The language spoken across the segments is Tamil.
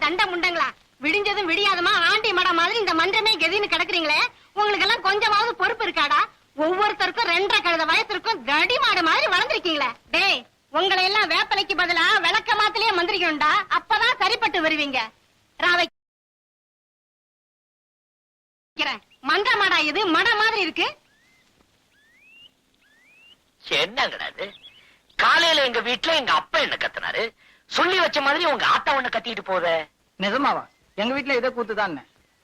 தண்ட முண்டங்களா, விடிஞ்சதும் விடியாதமா ஆண்டி மடம் மாதிரி இந்த மன்றமே கெதின்னு கிடக்குறீங்களே, உங்களுக்கு எல்லாம் கொஞ்சமாவது பொறுப்பு இருக்காடா? ஒவ்வொருத்தருக்கும் 2.5 கழுத வயசுக்கும் தடி மாடு மாதிரி வளர்ந்துருக்கீங்களே. டேய், உங்களை எல்லாம் வேப்பலைக்கு பதிலா விளக்க மாத்திலேயே மந்திரிக்கணும்டா, அப்பதான் சரிப்பட்டு வருவீங்க. ராவை மன்ற மாடா இது மட மாதிரி இருக்கு. என்னங்கடாது? காலையில எங்க வீட்டுல எங்க அப்பா என்ன கத்துனாரு, சொல்லி வச்ச மாதிரி உங்க ஆத்தா ஒண்ணு கத்திட்டு போத. நிஜமாவா? எங்க வீட்டுல இதை கூத்துதான்.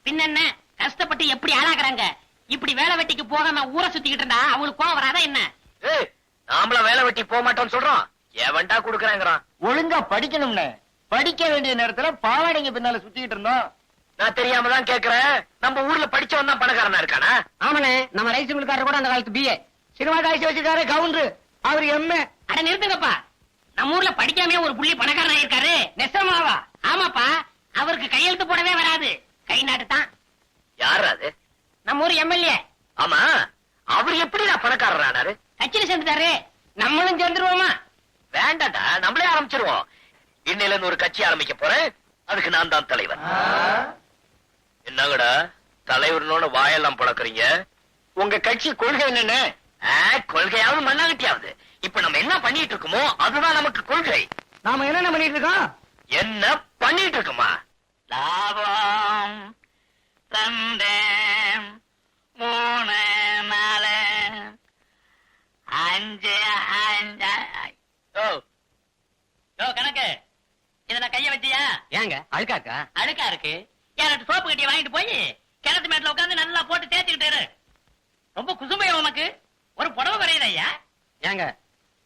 பின்ன என்ன, கஷ்டப்பட்டு எப்படி ஆளாக்குறாங்க. இப்படி வேலை வெட்டிக்கு போகாம ஊரை சுத்திக்கிட்டு இருந்தா அவங்களுக்கு கோவம் வராதா என்ன? நாமள வேலை வெட்டி போக மாட்டோம்னு சொல்றோம், எவன்டா குடுக்கறாங்கறான். ஒழுங்கா படிக்கணும்னு படிக்க வேண்டிய நேரத்துல பாவாடைங்க பின்னால சுத்திக்கிட்டு இருந்தோம். நான் தெரியாம தான் கேக்குறேன், நம்ம ஊர்ல படிச்சவன் தான் பணக்காரனா இருக்கானா? ஆமாண்ணே, நம்ம ரைஸ் மில்காரர் கூட அந்த காலத்து பிஏ, சினிமா காய்ச்சி வச்சிருக்காரு கவுண்டர், அவர் எம்ஏ. அட நிறுத்துங்கப்பா, நம்ம ஊர்ல படிக்காமே ஒரு புள்ளி பணக்காரனா இருக்காரு. நெசமாவா? ஆமாப்பா, அவருக்கு கையெழுத்து போடவே வராது, கை நாட்டு தான். யாரு அது? நம்ம ஊர் எம்எல்ஏ. ஆமா, அவர் எப்படிடா பணக்காரரானாரு? கட்சியில சேர்ந்துட்டாரு. நம்மளும் சேர்ந்துருவோமா? வேண்டாண்டா, நம்மளே ஆரம்பிச்சிருவோம். இன்னையில இருந்து ஒரு கட்சி ஆரம்பிக்க போறேன், அதுக்கு நான் தான் தலைவர். என்னங்கடா தலைவர்னோட வாயெல்லாம் பழக்கறீங்க? உங்க கட்சி கொள்கை என்னன்னு? கொள்கையாவது மண்ணாகட்டியாவது, இப்ப நம்ம என்ன பண்ணிட்டு இருக்கோமோ அதுதான் நமக்கு கொள்கை. நாம என்னென்ன பண்ணிட்டு இருக்கோம்? என்ன பண்ணிட்டு இருக்கோமா? லாபம் 2 3 4 5 கணக்கு இதுல கைய வச்சியா? ஏங்க அழுக்காக்கா? அழுக்கா இருக்கு. யார்கிட்ட சோப்பு கட்டிய வாங்கிட்டு போய் கிணத்து மேட்ல உட்காந்து நல்லா போட்டு தேய்ச்சிக்கிட்டு. ரொம்ப குசுமையா உனக்கு ஒரு புடவை வரையுது ஐயா. ஏங்க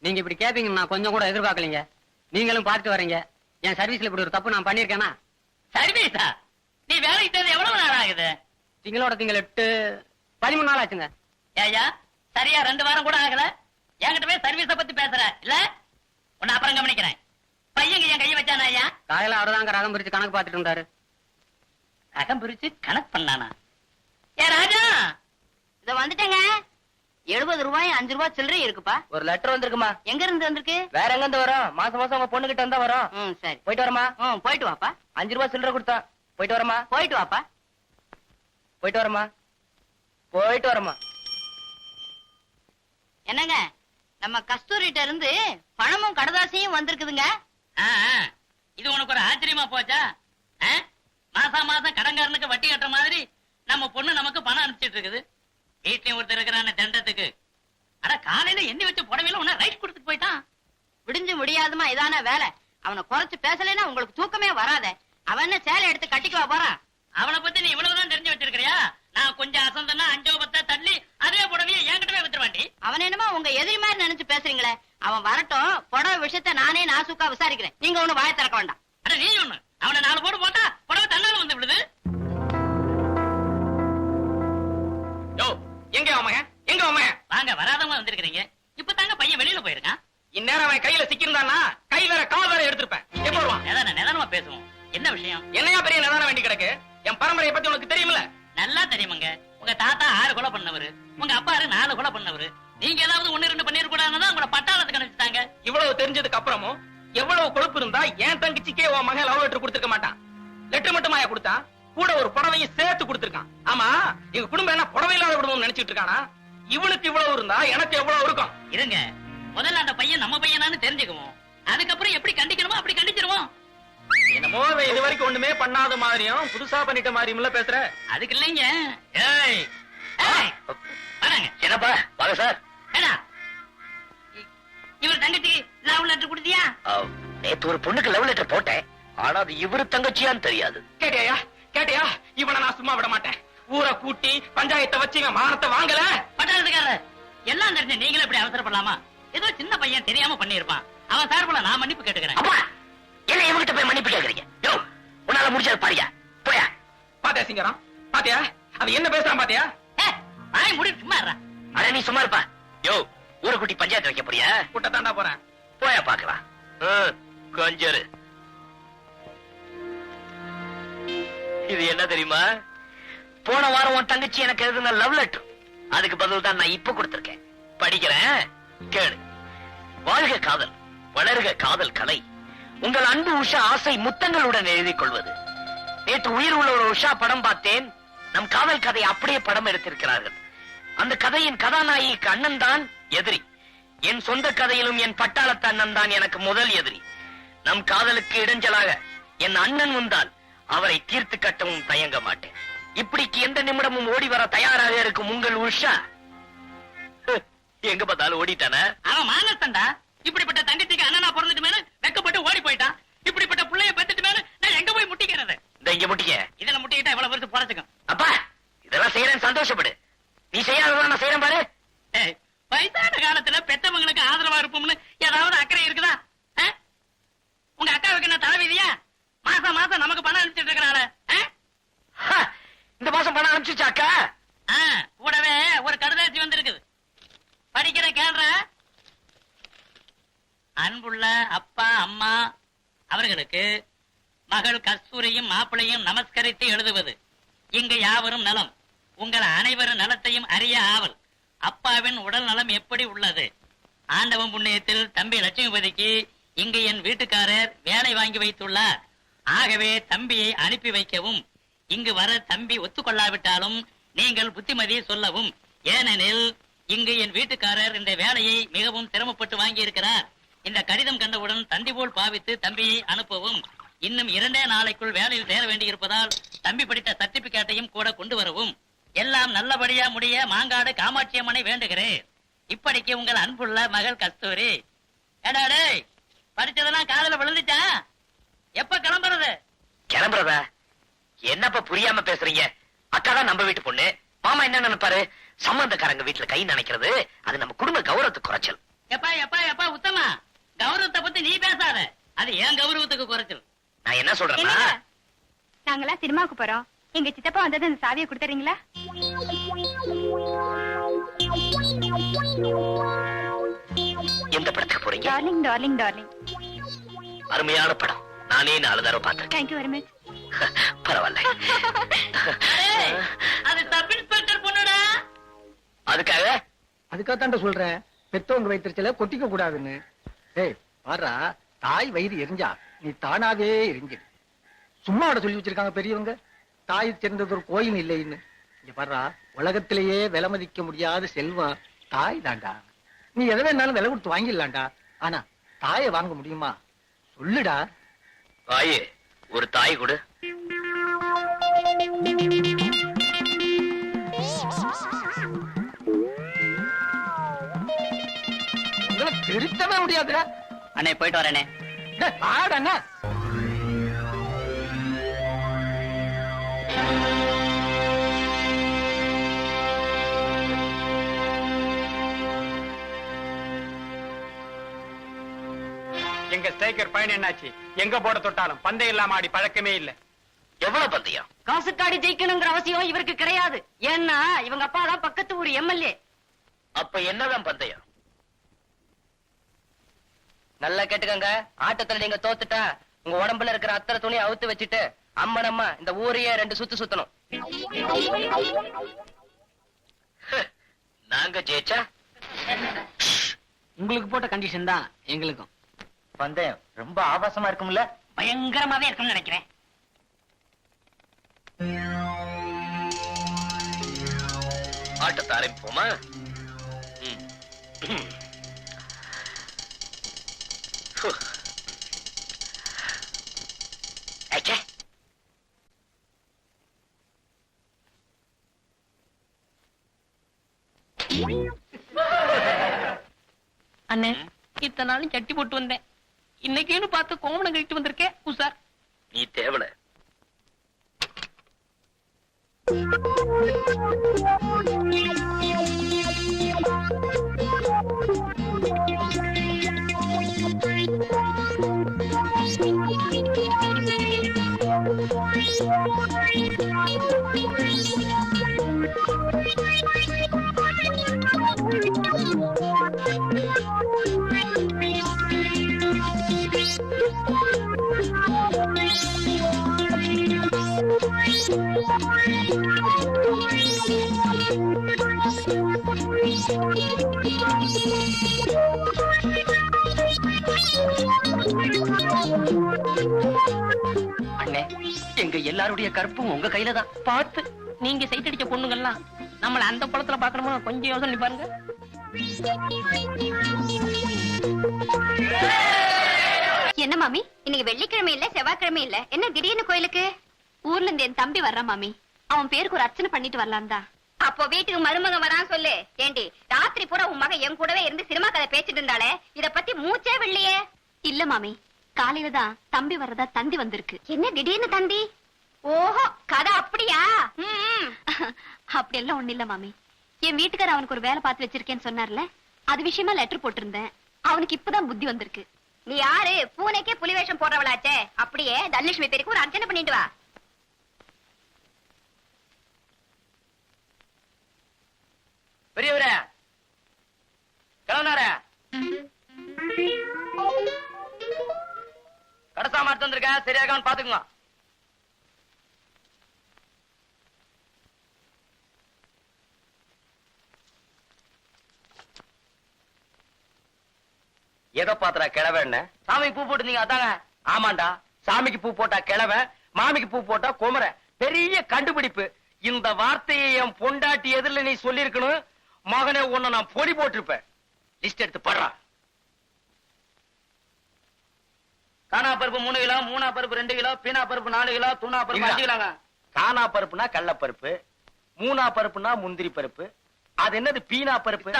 நீங்க இப்படி கேப்பீங்க நான் கொஞ்சம் கூட எதிர்பார்க்கலீங்க. நீங்களும் பார்த்து வரீங்க, என் சர்வீஸ்ல இப்படி ஒரு தப்பு நான் பண்ணிருக்கேனா? சர்வீஸா? நீ வேலைக்கு சேர்ந்து எவ்வளவு நாள் ஆகுது? திங்களோட திங்கள் 8 13 நாள் ஆச்சுங்க. ஐயா சரியா 2 வாரம் கூட ஆகல, என்கிட்ட போய் சர்வீஸ பத்தி பேசுற இல்ல? உன்னை அப்புறம் கவனிக்கிறேன். பையன் என் கையை வச்சானா ஐயா? காலையில அவர்தாங்க ரகம் பிரிச்சு கணக்கு பார்த்துட்டு இருந்தாரு. ரகம் பிரிச்சு கணக்கு பண்ணானா? ஏ ராஜா, இத வந்துட்டேங்க. 70 ரூபாய் 5 ரூபாய் சில்லறை இருக்குப்பா. ஒரு லெட்டர் வந்திருக்குமா? எங்க இருந்து வந்திருக்கு? வேற எங்க இருந்து வரும்? மாசம் மாசம் உங்க பொண்ணு கிட்ட இருந்தா வரும். சரி, போயிட்டு வரமா? போயிட்டு வாப்பா. 5 ரூபாய் சில்லறை கொடுத்தா. போயிட்டு வரமா? போயிட்டு வாப்பா. போயிட்டு வரமா? போயிட்டு வரமா? என்னங்க, நம்ம கஸ்தூரிட்ட இருந்து பணமும் கடதாசியும் வந்திருக்குதுங்க. இது உனக்கு ஒரு ஆச்சரியமா போச்சா? மாசம் மாசம் கடன்காரனுக்கு வட்டி கட்டுற மாதிரி நம்ம பொண்ணு நமக்கு பணம் அனுப்பிச்சிட்டு இருக்குது. வீட்லயும் ஒருத்தர் இருக்கிறான தண்டத்துக்கு. அட காலையில எண்ணி வச்ச புடவையில உன்ன ரைட் கொடுத்துட்டு போயிட்டான். விடிஞ்சு முடியாதுமா இதான வேலை. அவனை குறைச்சு பேசலைன்னா உங்களுக்கு தூக்கமே வராதே. அவன் என்ன சேலை எடுத்து கட்டிக்குவா போறான்? அவனை பத்தி நீ இவ்வளவுதான் தெரிஞ்சு வச்சிருக்கிறியா? நான் கொஞ்சம் அசந்தனா 5 10 தள்ளி அதே புடவையை என்கிட்டவே வித்துருவாண்டி. அவன் என்னமோ உங்க எதிரி மாதிரி நினைச்சு பேசுறீங்களே. அவன் வரட்டும், புடவை விஷயத்த நானே நாசுக்கா விசாரிக்கிறேன். நீங்க ஒண்ணு வாய திறக்க வேண்டாம். அட நீ ஒண்ணு, அவனை 4 போடு போட்டா புடவை தன்னால வந்து விடுது. எங்க அவன்? எங்க அவன்? வாங்க, வராதவங்க வந்திருக்கீங்க. இப்ப தாங்க பையன் வெளியில போயிருக்கான். இந்நேரம் அவன் கையில சிக்கிருந்தானா கை வேற கால் வேற எடுத்திருப்பேன். எப்ப வருவான்? நிதானமா பேசுவோம். என்ன விஷயம்? என்னையா பெரிய நிதானம் வேண்டி கிடக்கு? என் பரம்பரையை பத்தி உனக்கு தெரியுமில்ல? நல்லா தெரியுமாங்க. உங்க தாத்தா 6 கொலை பண்ணவரு, உங்க அப்பா 4 கொலை பண்ணவரு. நீங்க ஏதாவது 1 2 பண்ணிருக்கூடாதுன்னு உங்களை பட்டாளத்துக்கு அனுப்பிச்சிட்டாங்க. இவ்வளவு தெரிஞ்சதுக்கு அப்புறமும் எவ்வளவு கொழுப்பு இருந்தா என் தங்கச்சிக்கே உன் மகன் லவ் லெட்டர் கொடுத்திருக்க மாட்டான். லெட்டர் மட்டுமாயா கொடுத்தா, கூட ஒரு புடவையும் சேர்த்து கொடுத்திருக்கான். ஆமா, எங்க குடும்பம் என்ன புடவை இல்லாத குடும்பம் நினைச்சிட்டு இருக்கானா? இவனுக்கு இவ்வளவு இருந்தா எனக்கு எவ்வளவு இருக்கும்? இருங்க, முதல்ல அந்த பையன் நம்ம பையனான்னு தெரிஞ்சுக்குவோம். அதுக்கப்புறம் எப்படி கண்டிக்கணுமோ அப்படி கண்டிச்சிருவோம். என்னமோ இது வரைக்கும் ஒண்ணுமே பண்ணாத மாதிரியும் புதுசா பண்ணிட்ட மாதிரியும் பேசுற. அதுக்கு இல்லைங்க. என்னப்பா வாங்க சார். இவர் தங்கச்சி லவ் லெட்டர் கொடுத்தியா? நேத்து ஒரு பொண்ணுக்கு லவ் லெட்டர் போட்டேன், ஆனா அது இவரு தங்கச்சியான்னு தெரியாது. கேட்டியா கேட்டியா? இவனை நான் சும்மா விட மாட்டேன். ஊரை கூட்டி பஞ்சாயத்தை வச்சு இவன் மானத்தை வாங்கல. பட்டாளத்துக்காரர் எல்லாம் தெரிஞ்சு நீங்களும் இப்படி அவசரப்படலாமா? ஏதோ சின்ன பையன் தெரியாம பண்ணிருப்பான். அவன் சார்புல நான் மன்னிப்பு கேட்டுக்கிறேன். அப்பா என்ன இவங்கிட்ட போய் மன்னிப்பு கேக்குறீங்க? யோ, உன்னால முடிஞ்சது பாரியா, போயா. பாத்தியா சிங்கரம், பாத்தியா அவன் என்ன பேசுறான் பாத்தியா? வாய் மூடி சும்மா இருடா. அட நீ சும்மா இருப்பா. யோ, ஊரை கூட்டி பஞ்சாயத்து வைக்க போறியா? கூட்டத்தாண்டா போறேன். போயா பாக்கலாம். கொஞ்சரு. இது என்ன தெரியுமா? போன வாரம் உன் தங்கச்சி எனக்கு எழுதுன லவ் லெட்டர். அதுக்கு பதில் தான் நான் இப்ப கொடுத்திருக்கேன். படிக்கிறேன், கேளு. வாழ்க காதல், வளர்க காதல் கலை. உங்கள் அன்பு உஷா ஆசை முத்தங்களுடன் எழுதிக் கொள்வது. நேற்று உயிர் உள்ள ஒரு உஷா படம் பார்த்தேன். நம் காதல் கதையை அப்படியே படம் எடுத்திருக்கிறார்கள். அந்த கதையின் கதாநாயகிக்கு அண்ணன் தான் எதிரி. என் சொந்த கதையிலும் என் பட்டாளத்து அண்ணன் தான் எனக்கு முதல் எதிரி. நம் காதலுக்கு இடைஞ்சலாக என் அண்ணன் வந்தால் அவரை தீர்த்து கட்டவும் தயங்க மாட்டேன். இப்படிக்கு எந்த நிமிடமும் ஓடி வர தயாராக இருக்கும் உங்கள் உஷா எங்க பார்த்தாலும் ஓடிட்டான. அவன் மானஸ்தண்டா. இப்படிப்பட்ட தங்கச்சிக்கு அண்ணனா பிறந்துட்டு மேல வெக்கப்பட்டு ஓடி போயிட்டான். இப்படிப்பட்ட புள்ளைய பெத்துட்டு மேல நான் எங்க போய் முட்டிக்கிறது? இங்க முட்டிக்க. இதுல முட்டிக்கிட்டா இவ்வளவு பெருசு பொழைச்சுக்கும். அப்பா இதெல்லாம் செய்யறேன், சந்தோஷப்படு. நீ செய்யாததான் நான் செய்யறேன் பாரு. ஏய், வயசான காலத்துல பெத்தவங்களுக்கு ஆதரவா இருப்போம்னு ஏதாவது அக்கறை இருக்குதா? உங்க அக்காவுக்கு என்ன தலைவிதியா? மாசம் மாசம் நமக்கு பணம் அனுப்பிச்சிட்டு இருக்கிறாள். இந்த மாசம் பணம் அனுப்பிச்சுச்சாக்கா? கூடவே ஒரு கடுதாசி வந்திருக்குது. படிக்கிற கேள்ற. அன்புள்ள அப்பா அம்மா அவர்களுக்கு மகள் கஸ்தூரியும் மாப்பிளையும் நமஸ்கரித்து எழுதுவது. இங்கு யாவரும் நலம். உங்கள் அனைவரும் நலத்தையும் அறிய ஆவல். அப்பாவின் உடல் நலம் எப்படி உள்ளது? ஆண்டவன் புண்ணியத்தில் தம்பி லட்சுமிபதிக்கு இங்கு என் வீட்டுக்காரர் வேலை வாங்கி வைத்துள்ளார். ஆகவே தம்பியை அனுப்பி வைக்கவும். இங்கு வர தம்பி ஒத்துக்கொள்ளாவிட்டாலும் நீங்கள் புத்திமதி சொல்லவும். ஏனெனில் இங்கு என் வீட்டுக்காரர் இந்த வேலையை மிகவும் சிரமப்பட்டு வாங்கி இருக்கிறார். இந்த கடிதம் கண்டவுடன் தந்தி போல் பாவித்து தம்பியை அனுப்பவும். இன்னும் 2 நாளைக்குள் வேலையில் சேர வேண்டியிருப்பதால் தம்பி படித்த சர்டிபிகேட்டையும் கூட கொண்டு வரவும். எல்லாம் நல்லபடியா முடிய மாங்காடு காமாட்சி அம்மனை வேண்டுகிறேன். இப்படிக்கு உங்கள் அன்புள்ள மகள் கஸ்தூரி. ஏடாடே, படிச்சதெல்லாம் காதல விழுந்துச்சா? எப்ப கிளம்புறது? கிளம்புறதா? என்னப்பா புரியாம பேசுறீங்க? அக்கா தான் நம்ம வீட்டு பொண்ணு. மாமா என்ன நினைப்பாரு? சம்பந்தக்காரங்க வீட்டுல கை நினைக்கிறது அது நம்ம குடும்ப கௌரவத்துக்கு குறைச்சல். எப்பா எப்பா எப்பா உத்தமா, கௌரவத்தை பத்தி நீ பேசாத. அது ஏன் கௌரவத்துக்கு குறைச்சல். நான் என்ன சொல்றேன்னா, நாங்கெல்லாம் சினிமாவுக்கு போறோம். எங்க சித்தப்பா வந்தது அந்த சாவியை கொடுத்துறீங்களா? எந்த படத்துக்கு போறீங்க? Darling darling darling. அருமையான படம். நானே 4 தடவை பார்த்திருக்கேன். Thank you very much. பரவாயில்ல. அது சப் இன்ஸ்பெக்டர் பொண்ணுடா. அதுக்காக சொல்றேன், பெத்தவங்க வயிற்றுச்சல கொட்டிக்க கூடாதுன்னு. ஏய் பாரா, தாய் வயிறு எரிஞ்சா நீ தானாவே எரிஞ்சிடு. சும்மா சொல்லி வச்சிருக்காங்க பெரியவங்க, தாய் சேர்ந்தது ஒரு கோயில் இல்லைன்னு. இங்க பாரா, உலகத்திலேயே விலை மதிக்க முடியாத செல்வம் தாய் தாண்டா. நீ எதை வேணாலும் விலை கொடுத்து வாங்கிடலாம்டா. ஆனா தாயை வாங்க முடியுமா? சொல்லுடா. தாயே, ஒரு தாய் கொடு. உங்களை திருத்தவே முடியாதுடா. அண்ணே போயிட்டு வரேனே. பாடண்ணா. எங்க ஸ்ட்ரைக்கர் பயன் என்னாச்சு? எங்க போட தொட்டாலும் பந்தயம் இல்லாம ஆடி பழக்கமே இல்ல. எவ்வளவு பந்தயம்? காசுக்காடி ஜெயிக்கணுங்கிற அவசியம் இவருக்கு கிடையாது. ஏன்னா இவங்க அப்பா தான் பக்கத்து ஊர் எம்எல்ஏ. அப்ப என்னதான் பந்தயம்? நல்லா கேட்டுக்கங்க. ஆட்டத்துல நீங்க தோத்துட்டா உங்க உடம்புல இருக்கிற அத்தனை துணியை அவுத்து வச்சுட்டு அம்மனம்மா இந்த ஊரையே 2 சுத்து சுத்தணும். நாங்க ஜெயிச்சா உங்களுக்கு போட்ட கண்டிஷன் தான் எங்களுக்கும். பந்தயம் ரொம்ப ஆபாசமா இருக்கும்ல? பயங்கரமாவே இருக்கும்னு நினைக்கிறேன். ஆட்டத்தை ஆரம்பிப்போமா? அண்ணே, இத்தனை நாளும் சட்டி போட்டு வந்தேன். இன்னைக்குன்னு பார்த்து கோமணம் கழிட்டு வந்திருக்கேன். உசார் நீ தேவல. அண்ணே, எங்க எல்லாருடைய கற்பும் உங்க கையில தான். பார்த்து நீங்க சைட் அடிச்ச பொண்ணுங்கெல்லாம் நம்மள அந்த பழத்துல பாக்கணுமா? கொஞ்சம் யோசனை பண்ணி பாருங்க. என்ன மாமி, இன்னைக்கு வெள்ளிக்கிழமை இல்ல செவ்வாய்க்கிழமை இல்ல, என்ன திடீர்னு கோயிலுக்கு? ஊர்ல இருந்து என் தம்பி வர்றான் மாமி, அவன் பேருக்கு ஒரு அர்ச்சனை பண்ணிட்டு வரலாம் தான். அப்போ வீட்டுக்கு மருமகன் வரான் சொல்லு. ஏண்டி, ராத்திரி பூரா உன் மகன் என் கூடவே இருந்து சினிமா கதை பேசிட்டு இருந்தாலே, இத பத்தி மூச்சே வெள்ளியே. இல்ல மாமி, காலையில தான் தம்பி வர்றதா தந்தி வந்திருக்கு. என்ன திடீர்னு தந்தி? ஓஹோ, கதை அப்படியா? அப்படி எல்லாம் ஒண்ணு இல்ல மாமி, என் வீட்டுக்கார அவனுக்கு ஒரு வேலை பார்த்து வச்சிருக்கேன்னு சொன்னார்ல, அது விஷயமா லெட்டர் போட்டிருந்தேன். அவனுக்கு இப்பதான் புத்தி வந்திருக்கு. நீ யாரு? பூனைக்கே புலி வேஷம் போடுறவளாச்சே. அப்படியே தனலட்சுமி பேருக்கு ஒரு அர்ச்சனை பண்ணிட்டு வா. பெரியவரே, கிளம்புனாரே, கடைசா மாட்டு வந்திருக்கேன், சரியா இருக்கான்னு பாத்துக்குங்க. எதை பாத்துறா கிழவ? என்ன சாமிக்கு பூ போட்டுருந்தீங்க அதாங்க? ஆமாண்டா, சாமிக்கு பூ போட்டா கிழவ, மாமிக்கு பூ போட்டா குமர. பெரிய கண்டுபிடிப்பு. இந்த வார்த்தையை என் பொண்டாட்டி எதிரில நீ சொல்லிருக்கணும். மகனே, உன்னை நான் பொடி போட்டிருப்பேன். லிஸ்ட் எடுத்து படுறா. காணா பருப்பு 3 கிலோ, மூணா பருப்பு 2 கிலோ, பீனா பருப்பு 4 கிலோ, தூணா பருப்பு 5 கிலோங்க. காணா பருப்புனா கடலப்பருப்பு, மூணா பருப்புனா முந்திரி பருப்பு. அது என்னது பீனா பருப்பு?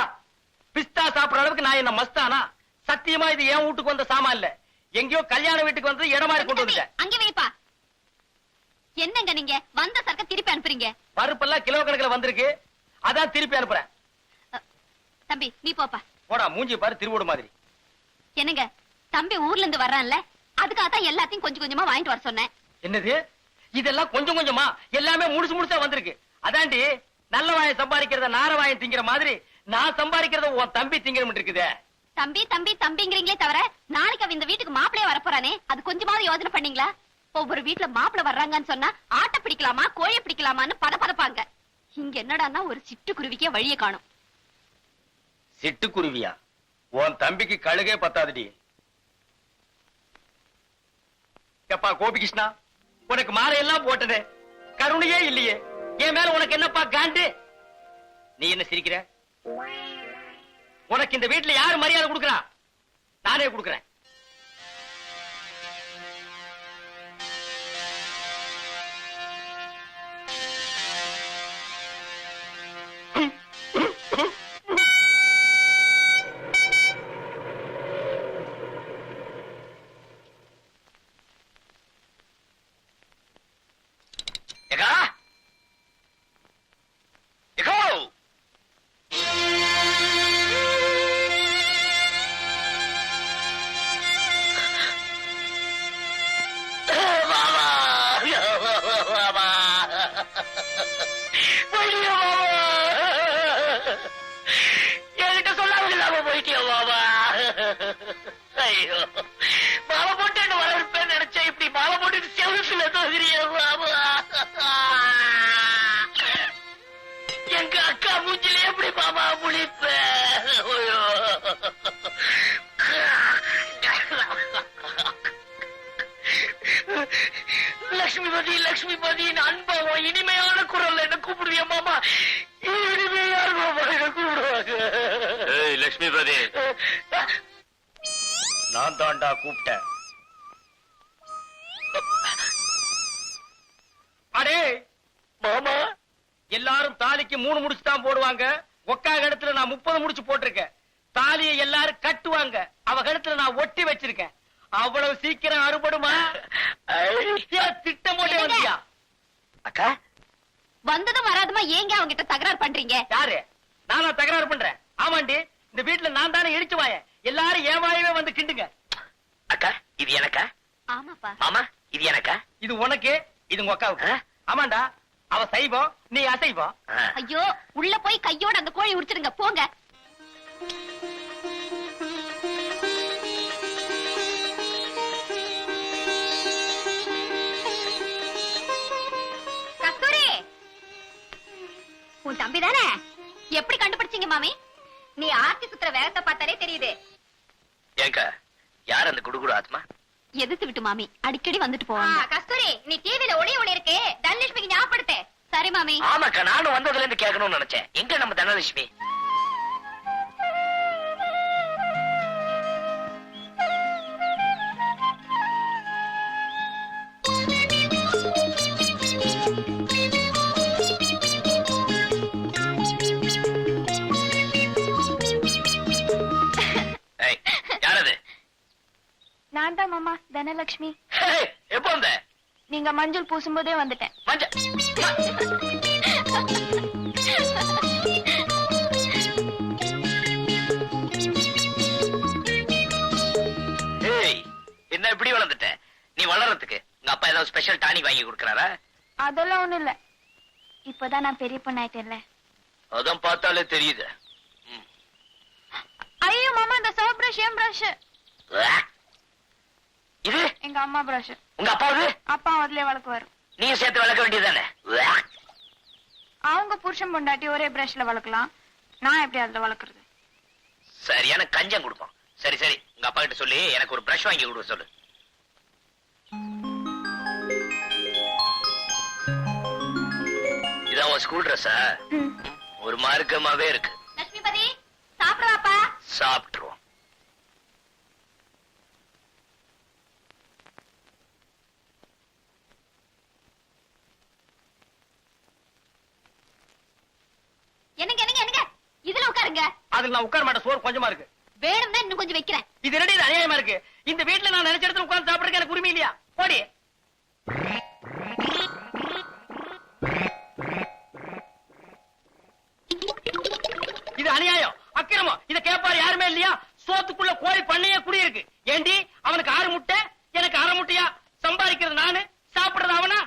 பிஸ்தா சாப்பிடுற அளவுக்கு நான் என்ன மஸ்தானா? சத்தியமா இது என் வீட்டுக்கு வந்த சாமான் இல்ல, எங்கேயோ கல்யாண வீட்டுக்கு வந்து இடம் மாதிரி கொண்டு வந்துட்டேன். அங்க வைப்பா. என்னங்க நீங்க வந்த சரக்க திருப்பி அனுப்புறீங்க? பருப்பெல்லாம் கிலோ கணக்குல வந்திருக்கு, அதான் திருப்பி அனுப்புறேன். தம்பி நீ போப்பா. போடா, மூஞ்சி பாரு திருவோடு மாதிரி. என்னங்க, தம்பி ஊர்ல இருந்து வர்றான்ல, அதுக்காக தான் எல்லாத்தையும் கொஞ்சம் கொஞ்சமா வாங்கிட்டு வர சொன்னேன். என்னது இதெல்லாம் கொஞ்சம் கொஞ்சமா? எல்லாமே முழுசு முழுசா வந்திருக்கு. அதாண்டி நல்ல வாயம் சம்பாதிக்கிறத நார வாயம் திங்கிற மாதிரி நான் சம்பாதிக்கிறத உன் தம்பி திங்கிற இருக்குதே. தம்பி தம்பி தம்பிங்கிறீங்களே தவிர, நாளைக்கு அவன் இந்த வீட்டுக்கு மாப்பிளைய வரப்போறானே, அது கொஞ்சமாவது யோசனை பண்ணீங்களா? ஒவ்வொரு வீட்டுல மாப்பிளை வர்றாங்கன்னு சொன்னா ஆட்டை பிடிக்கலாமா கோழி பிடிக்கலாமான்னு பதப்பாங்க. இங்க என்னடான்னா ஒரு சிட்டுக்குருவிக்கே வழியை காணும். சிட்டுக்குருவியா? உன் தம்பிக்கு கழுகே பத்தாதுடி. எப்பா கோபிகிருஷ்ணா, உனக்கு மாலையெல்லாம் போட்டதே, கருணையே இல்லையே. என் மேல உனக்கு என்னப்பா காண்டு? நீ என்ன சிரிக்கிற? உனக்கு இந்த வீட்டுல யாரு மரியாதை கொடுக்கறா? நானே கொடுக்கறேன். என்கிட்ட சொல்லாம போயிட்டியா பாபா? ஐயோ, மாலை போட்டு என்ன வரவேற்பேன்னு நினைச்சேன், இப்படி மாலை போட்டு செவத்துல தோகிறிய பாபா. எங்க அக்கா மூஞ்சில எப்படி பாபா முழிப்ப? லட்சுமிபதி லட்சுமிபதி, அன்பம் இனிமையான குரல் என்ன கூப்பிடுவிய மாமா? இனிமே யார் மாமா என்ன கூப்பிடுவாங்க? லட்சுமிபதி, நான் தாண்டா கூப்பிட்டேன். அடே மாமா, எல்லாரும் தாலிக்கு 3 முடிச்சு தான் போடுவாங்க. ஒக்கா கழுத்துல நான் 30 முடிச்சு போட்டிருக்கேன். தாலியை எல்லாரும் கட்டுவாங்க, அவ கழுத்துல நான் ஒட்டி வச்சிருக்கேன். அவ்வளவு சீக்கிரம் அறுபடுமா? திட்டம் போட்டு வந்தியா? அக்கா வந்ததும் வராதுமா ஏங்க அவங்க கிட்ட தகராறு பண்றீங்க? யாரு? நானா தகராறு பண்றேன்? ஆமாண்டி, இந்த வீட்டுல நான் தானே இடிச்சு வாயேன். எல்லாரும் என் வாயவே வந்து கிண்டுங்க. அக்கா இது எனக்கா? ஆமாப்பா. மாமா இது எனக்கா? இது உனக்கு, இது உங்க அக்காவுக்கு. ஆமாண்டா, அவ சைவம், நீ அசைவம். ஐயோ, உள்ள போய் கையோட அந்த கோழி உரிச்சிடுங்க போங்க. கஸ்தூரி, உன் தம்பி தானே? எப்படி கண்டுபிடிச்சீங்க மாமி? நீ ஆர்த்தி சுத்துற வேகத்தை பார்த்தாலே தெரியுது. ஏங்க, யார் அந்த குடுகுடு ஆத்மா? எதிர்த்து விட்டு மாமி அடிக்கடி வந்துட்டு போவாங்க. கஸ்தூரி, நீ டிவில ஒளி இருக்கு, தனலட்சுமிக்கு ஞாபகப்படுத்து. சரி மாமி. ஆமாக்கா, நானும் வந்ததுல இருந்து கேட்கணும்னு நினைச்சேன். எங்க நம்ம தனலட்சுமி? நான் தான் மாமா, தனலட்சுமி. எப்போ வந்த? நீங்க மஞ்சள் பூசும்போதே வந்துட்டேன். என்ன இப்படி வளர்ந்துட்ட? நீ வளர்றதுக்கு உங்க அப்பா ஏதாவது ஸ்பெஷல் டானிக் வாங்கி கொடுக்கறாரா? அதெல்லாம் ஒண்ணும் இல்ல, இப்பதான் நான் பெரிய பொண்ணாயிட்டேன்ல. அதான் பார்த்தாலே தெரியுது. ஐயோ மாமா, இந்த சோப் பிரஷ் ஏன் பிரஷ்? இது எங்க அம்மா பிரஷ். உங்க அப்பாவது? அப்பா அதுலயே வளர்க்குவாரு. நீ சேர்த்து வளர்க்க வேண்டியதானே? அவங்க புருஷன் பொண்டாட்டி ஒரே பிரஷ்ல வளர்க்கலாம், நான் எப்படி அதுல வளர்க்கறது? சரியான கஞ்சம் கொடுப்போம். சரி சரி, உங்க அப்பா கிட்ட சொல்லி எனக்கு ஒரு பிரஷ் வாங்கி கொடுக்க சொல்லு. இதான் உன் ஸ்கூல் ட்ரெஸ்ஸா? ஒரு மார்க்கமாவே இருக்கு. லட்சுமிபதி, சாப்பிடுவாப்பா. சாப்பிட்டுருவோம். என்னங்க என்னங்க என்னங்க, இதுல உட்காருங்க. அதுல நான் உட்கார மாட்டேன், சோறு கொஞ்சமா இருக்கு. வேணும்னா இன்னும் கொஞ்சம் வைக்கிறேன். இது என்னடி இது அநியாயமா இருக்கு? இந்த வீட்டுல நான் நினைச்ச இடத்துல உட்கார்ந்து சாப்பிடுறதுக்கு எனக்கு உரிமை இல்லையா? போடி. இது அநியாயம், அக்கிரமம். இத கேட்பாரு யாருமே இல்லையா? சோத்துக்குள்ள கோழி பண்ணையே குடியிருக்கு. ஏண்டி அவனுக்கு 6 முட்டை, எனக்கு 1/2 முட்டையா? சம்பாதிக்கிறது நானு, சாப்பிடுறது அவனா?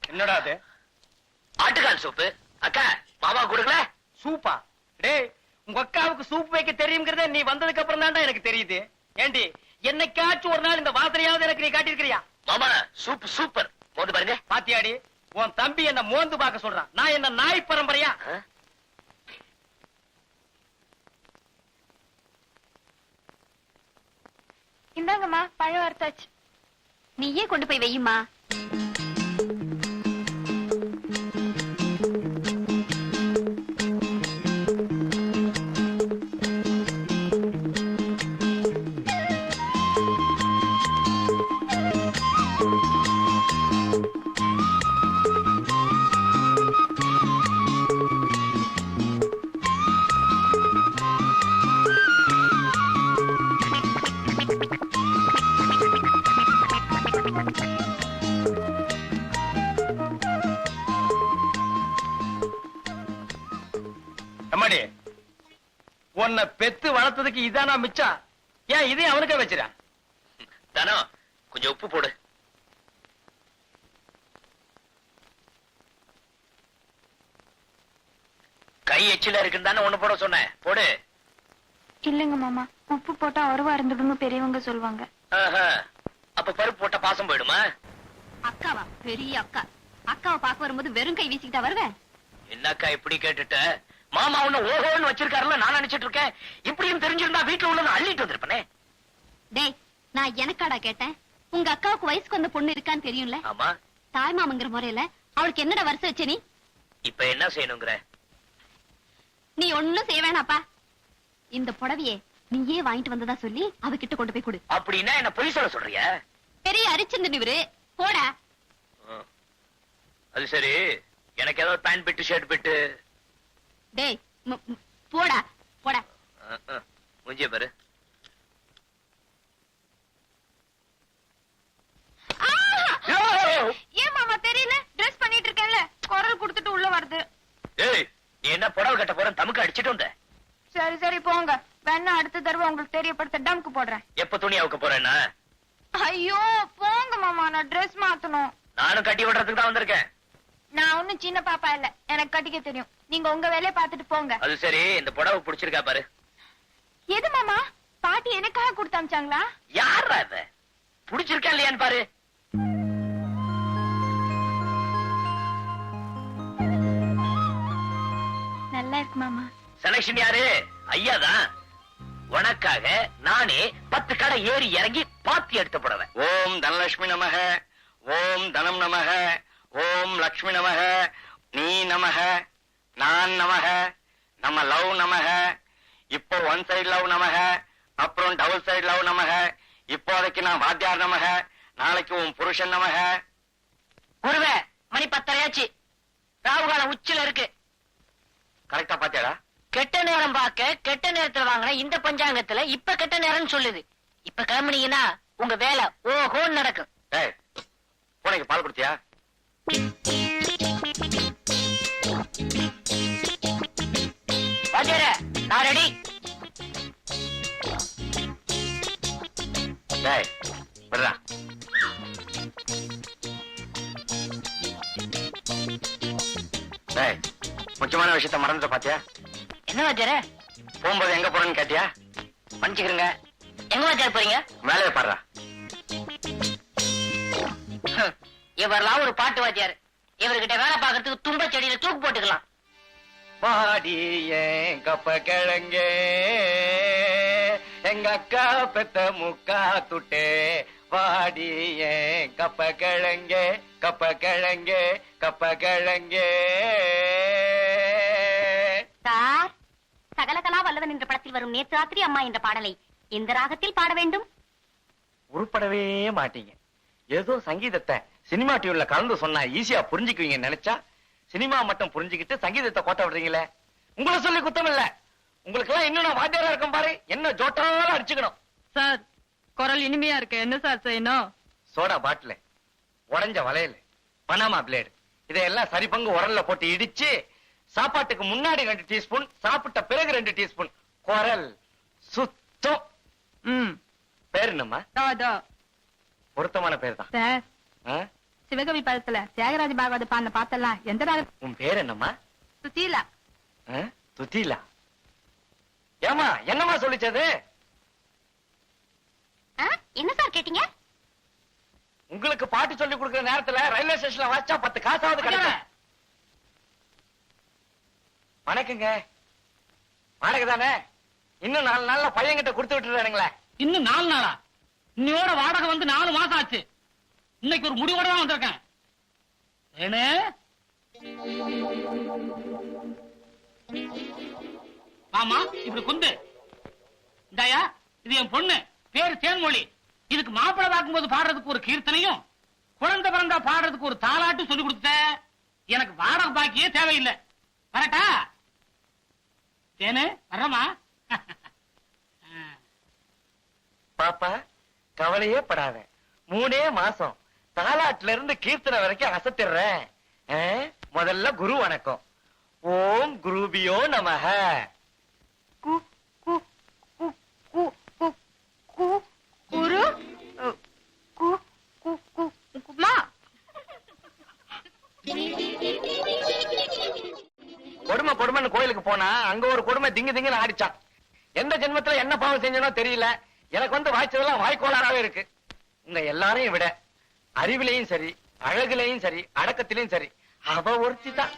என்னடா அது? ஆட்டுக்கால் சூப்பு. அக்கா, மாமா கொடுக்கல? சூப்பா? டேய், உங்க அக்காவுக்கு சூப் வைக்க தெரியுங்கிறத நீ வந்ததுக்கு அப்புறம் தான்டா எனக்கு தெரியுது. ஏண்டி, என்னைக்காச்சும் ஒரு நாள் இந்த வாசனையாவது எனக்கு நீ காட்டியிருக்கிறியா? மாமா, சூப் சூப்பர். மோந்து பாருங்க. பாத்தியாடி, உன் தம்பி என்ன மோந்து பார்க்க சொல்றான். நான் என்ன நாய் பரம்பரையா? இந்தாங்கம்மா, பழம் வறுத்தாச்சு. நீயே கொண்டு போய் வையுமா. அம்மாடி, உன்னை பெத்து வளர்த்ததுக்கு இதானா மிச்சம்? ஏன் இதையும் அவனுக்கே வச்சிர? தானோ, கொஞ்சம் உப்பு போடு. கை எச்சில இருக்குன்னு தானே ஒண்ணு போட சொன்னேன். போடு. இல்லங்க மாமா, உப்பு போட்டா உறவா இருந்துடுன்னு பெரியவங்க சொல்லுவாங்க. அப்ப பருப்பு போட்டா பாசம் போயிடுமா? அக்காவா? பெரிய அக்கா. அக்காவை பார்க்க வரும்போது வெறும் கை வீசிக்கிட்டா வருவேன். என்னக்கா இப்படி கேட்டுட்ட? மாமா உன்ன ஓஹோன்னு வச்சிருக்காருல, நான் நினைச்சிட்டு இருக்கேன். இப்படியும் தெரிஞ்சிருந்தா வீட்டுல உள்ளத அள்ளிட்டு வந்திருப்பனே. டேய், நான் எனக்காடா கேட்டேன்? உங்க அக்காவுக்கு வயசுக்கு வந்த பொண்ணு இருக்கான்னு தெரியும்ல? ஆமா. தாய்மாமங்கிற முறையில அவளுக்கு என்னடா வருஷம் வச்ச நீ? இப்ப என்ன செய்யணுங்கிற? நீ ஒண்ணும் செய்ய வேணாப்பா. இந்த புடவையே நீயே வாங்கிட்டு வந்ததா சொல்லி அவகிட்ட கொண்டு போய் கொடு. அப்படின்னா என்ன பொய் சொல்ல சொல்றியா? பெரிய அரிச்சந்திரன் இவரு, போடா. அது சரி, எனக்கு ஏதாவது பேண்ட் பிட்டு ஷர்ட் பிட்டு. டேய், போடா போடா. முஞ்சிய பாரு. ஏன் மாமா தெரியல? ட்ரெஸ் பண்ணிட்டு இருக்கேன்ல, குரல் கொடுத்துட்டு உள்ள வருது. ஏய், நீ என்ன புடவை கட்ட போற? தமுக்கு அடிச்சிட்டு வந்த. சரி சரி போங்க, வேணா அடுத்த தடவை உங்களுக்கு தெரியப்படுத்த டம்க்கு போடுறேன். எப்ப துணி அவுக்க போறேன்னா? ஐயோ போங்க மாமா, நான் ட்ரெஸ் மாத்தணும். நானும் கட்டி விடுறதுக்கு தான் வந்திருக்கேன். நான் ஒண்ணும் சின்ன பாப்பா இல்ல, எனக்கு கட்டிக்க தெரியும். நீங்க உங்க வேலையை பார்த்துட்டு போங்க. அது சரி, இந்த புடவை பிடிச்சிருக்கா பாரு. எது மாமா? பாட்டி எனக்காக கொடுத்து அமிச்சாங்களா? யாரா இத? பிடிச்சிருக்கா இல்லையான்னு பாரு. நல்லா இருக்கு மாமா. செலக்ஷன் யாரு? ஐயாதான். உனக்காக நானே 10 கடை ஏறி இறங்கி பாத்தி எடுத்து போடுவேன். ஓம் தனலட்சுமி நமக, ஓம் தனம் நமக, ஓம் லக்ஷ்மி நமக, நீ நமக, நான் நமக, நம்ம லவ் நமக, இப்போ ஒன் சைடு லவ் நமக, அப்புறம் டபுள் சைடு லவ் நமக, இப்போதைக்கு நான் வாத்தியார் நமக, நாளைக்கு உன் புருஷன் நமக. குருவே, மணி 10:30 ராவுகாலம் உச்சில இருக்கு. கரெக்டா பாத்தியாடா? கெட்ட நேரம் பார்க்க கெட்ட நேரத்துல வாங்கின இந்த பஞ்சாங்கத்துல இப்ப கெட்ட நேரம்னு சொல்லுது. இப்ப கிளம்புனீங்கன்னா உங்க வேலை ஓஹோன்னு நடக்கும். ஏய், பூனைக்கு பால் குடுத்தியா? வாத்தியாரே, நான் ரெடி. டேய், விடுறா. டேய், முக்கியமான விஷயத்த மறந்துட்ட பாத்தியா? என்ன வாத்தியாரே? போகும்போது எங்க போறேன்னு கேட்டியா? மன்னிச்சுக்கிறேங்க. எங்க வாத்தியார் போறீங்க? மேலே பாடுறா. இவரெல்லாம் ஒரு பாட்டு வாத்தியார். இவர்கிட்ட வேலை பார்க்கறதுக்கு தும்ப செடியில தூக்கு போட்டுக்கலாம். பாடி ஏன் கப்ப கிழங்கே, எங்க அக்கா பெத்த முக்கா துட்டே, வாடி ஏன் கப்ப கிழங்கே, கப்ப கிழங்கே, கப்ப கிழங்கே. சார், சகலகலா வல்லவன் என்ற படத்தில் வரும் நேற்று ராத்திரி அம்மா என்ற பாடலை எந்த ராகத்தில் பாட வேண்டும்? உருப்படவே மாட்டீங்க. ஏதோ சங்கீதத்தை சினிமா டியூன்ல கலந்து சொன்னா ஈஸியா புரிஞ்சுக்குவீங்க நினைச்சா சினிமா மட்டும் புரிஞ்சுக்கிட்டு சங்கீதத்தை கோட்ட விடுறீங்களே. உங்களை சொல்லி குத்தம் இல்ல. உங்களுக்கு எல்லாம் இன்னும் நான் வாத்தியாரா இருக்கேன் பாரு, என்ன ஜோட்டாலும் அடிச்சுக்கணும். சார், குரல் இனிமையா இருக்கு, என்ன சார் செய்யணும்? சோடா பாட்டில், உடைஞ்ச வளையல், பனாமா பிளேடு, இதையெல்லாம் சரி பங்கு உரல்ல போட்டு இடிச்சு சாப்பாட்டுக்கு முன்னாடி 2 டீஸ்பூன், சாப்பிட்ட பிறகு 2 டீஸ்பூன். குரல் சுத்தம். ம், பேர் என்னம்மா? தோ. பொருத்தமான பேர் தான். சார், ஆ? சிவகவி பதத்துல தியாகராஜ பாகவத பாடின பாத்தெல்லாம் எந்த ராகம்? உன் பேர் என்னம்மா? சுசீலா. ஆ? துதிலா. ஏமா என்னம்மா சொல்லிச்சது? என்ன சார் கேட்டீங்க? உங்களுக்கு பாட்டு சொல்லி கொடுக்கிற நேரத்துல ரயில்வே ஸ்டேஷன்ல வாச்சா 10 காசாவது கிடைக்கும். வணக்கங்க. வாடகை தானே? இன்னும் 4 நாள்ல பையன்கிட்ட கொடுத்து விட்டுறானுங்களே. இன்னும் 4 நாளா? இன்னையோட வாடகை வந்து 4 மாசம் ஆச்சு. இன்னைக்கு ஒரு முடிவோட தான் வந்திருக்கேன். ஏனே ஆமா, இப்படி குந்து இந்தாயா, இது என் பொண்ணு, பேரு தேன்மொழி. இதுக்கு மாப்பிள்ளை பார்க்கும்போது பாடுறதுக்கு ஒரு கீர்த்தனையும், குழந்தை பிறந்தா பாடுறதுக்கு ஒரு தாலாட்டும் சொல்லி கொடுத்த. எனக்கு வாடகை பாக்கியே தேவையில்லை. வரட்டா? தேனு வர்றமா? பாப்பா கவலையே படாத, 3 மாசம் தாலாட்டுல இருந்து கீர்த்தனை வரைக்கும் அசத்திடுறேன். முதல்ல குரு வணக்கம். ஓம் குருபியோ நமஹ. குரு குமா கொடுமை கொடுமைன்னு கோயிலுக்கு போனா அங்க ஒரு கொடுமை திங்கு திங்குன்னு ஆடிச்சான். எந்த ஜென்மத்துல என்ன பாவம் செஞ்சனோ தெரியல, எனக்கு வந்து வாய்ச்சதெல்லாம் வாய்க்கோளாறாவே இருக்கு. உங்க எல்லாரையும் விட அறிவிலையும் சரி, அழகுலையும் சரி, அடக்கத்திலையும் சரி, அவ ஒருத்தி தான்.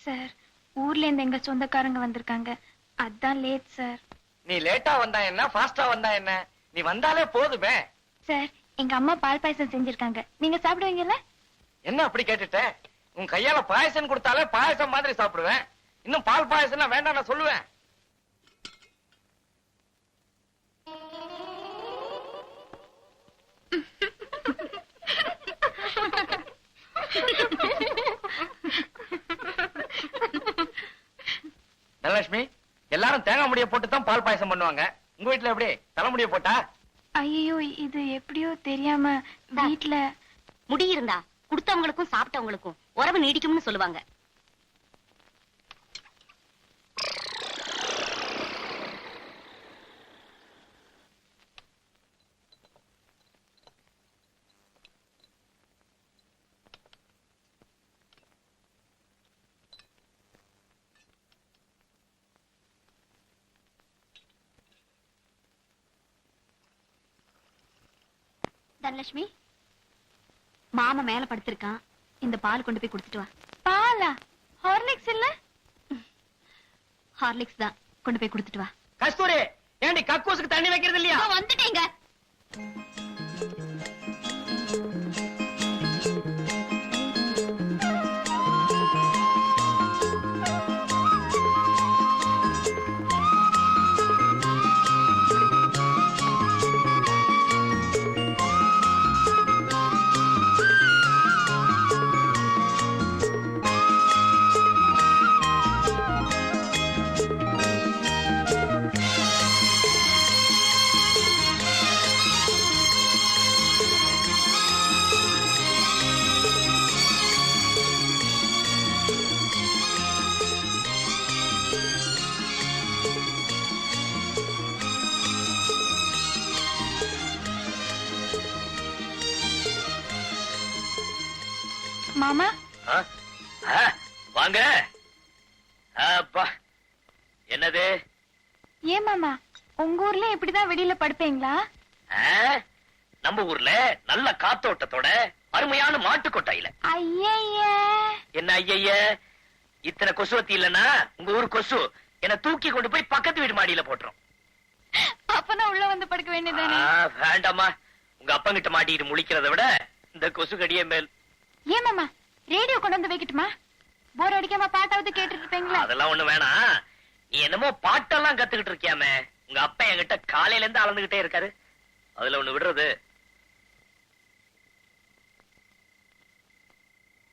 சார், ஊர்ல இருந்து எங்க சொந்தக்காரங்க வந்திருக்காங்க, அதான் லேட் சார். நீ லேட்டா வந்தா என்ன, ஃபாஸ்டா வந்தா என்ன, நீ வந்தாலே போதுமே. சார், எங்க அம்மா பால் பாயசம் செஞ்சிருக்காங்க, நீங்க சாப்பிடுவீங்கல்ல? என்ன அப்படி கேட்டுட்ட? உன் கையால பாயசம் கொடுத்தாலே பாயசம் மாதிரி சாப்பிடுவேன். இன்னும் பால் பாயசம் வேண்டாம் நான் சொல்லுவேன். தனலட்சுமி, எல்லாரும் தேங்காய் முடிய போட்டு தான் பால் பாயசம் பண்ணுவாங்க. உங்க வீட்டுல எப்படி தலைமுடிய போட்டா? ஐயோ, இது எப்படியோ தெரியாம வீட்ல முடி இருந்தா கொடுத்தவங்களுக்கும் சாப்பிட்டவங்களுக்கும் உறவு நீடிக்கும்னு சொல்லுவாங்க. தனலட்சுமி, மாமா மேல படுத்திருக்கான், இந்த பால் கொண்டு போய் கொடுத்துட்டு வா. பாலா? ஹார்லிக்ஸ் இல்ல? ஹார்லிக்ஸ் தான், கொண்டு போய் கொடுத்துட்டு வா. கஸ்தூரி, ஏண்டி கக்கூசுக்கு தண்ணி வைக்கிறது இல்லையா? வந்துட்டீங்க. மாமா, வாங்க. அப்பா, என்னது? ஏன் மாமா, உங்க ஊர்ல இப்படிதான் வெளியில படுப்பீங்களா? நம்ம ஊர்ல நல்ல காத்தோட்டத்தோட அருமையான மாட்டு கொட்டாயில. ஐய, என்ன ஐய, இத்தனை கொசுவத்தி இல்லன்னா உங்க ஊர் கொசு என்ன தூக்கி கொண்டு போய் பக்கத்து வீடு மாடியில போட்டுரும். அப்பதான் உள்ள வந்து படுக்க வேண்டியதானே? வேண்டாமா, உங்க அப்பங்கிட்ட மாட்டிட்டு முழிக்கிறத விட இந்த கொசு கடியே மேல். ஏன் மாமா, ரேடியோ கொண்டு வந்து வைக்கட்டுமா? போர் அடிக்காம பாட்டாவது கேட்டுட்டு இருப்பீங்களா? அதெல்லாம் ஒண்ணு வேணாம். நீ என்னமோ பாட்டெல்லாம் கத்துக்கிட்டு இருக்கியாமே, உங்க அப்பா என்கிட்ட காலையில இருந்து அளந்துகிட்டே இருக்காரு. அதுல ஒண்ணு விடுறது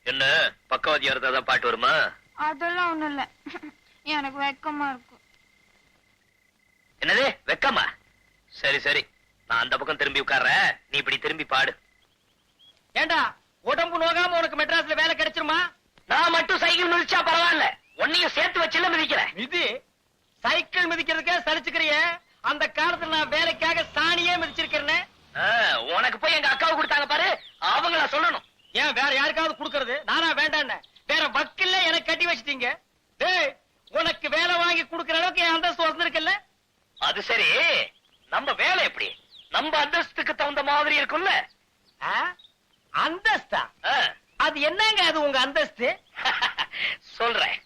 என்ன? பக்கவாதியா இருந்தாதான் பாட்டு வருமா? அதெல்லாம் ஒண்ணும் இல்ல, எனக்கு வெக்கமா இருக்கும். என்னது வெக்கமா? சரி சரி, நான் அந்த பக்கம் திரும்பி உட்கார்றேன், நீ இப்படி திரும்பி பாடு. ஏண்டா, உடம்பு நோகாம உனக்கு மெட்ராஸ்ல வேலை கிடைச்சிருமா? நான் மட்டும் சைக்கிள் மிதிச்சா பரவாயில்ல, உன்னையும் சேர்த்து வச்சுல மிதிக்கிறேன். மிதி சைக்கிள் மிதிக்கிறதுக்கே சலிச்சுக்கிறிய? அந்த காலத்துல நான் வேலைக்காக சாணியே மிதிச்சிருக்கிறேன். உனக்கு போய் எங்க அக்காவை கொடுத்தாங்க பாரு, அவங்கள சொல்லணும். ஏன் வேற யாருக்காவது கொடுக்கறது? நானா வேண்டான்னு வேற வக்கில்ல எனக்கு கட்டி வச்சிட்டீங்க. டேய், உனக்கு வேலை வாங்கி கொடுக்கற அளவுக்கு என் அந்தஸ்து வந்திருக்குல்ல? அது சரி, நம்ம வேலை எப்படி நம்ம அந்தஸ்துக்கு தகுந்த மாதிரி இருக்கும்ல? அந்தஸ்தா? அது என்னங்க அது உங்க அந்தஸ்து? சொல்றேன்.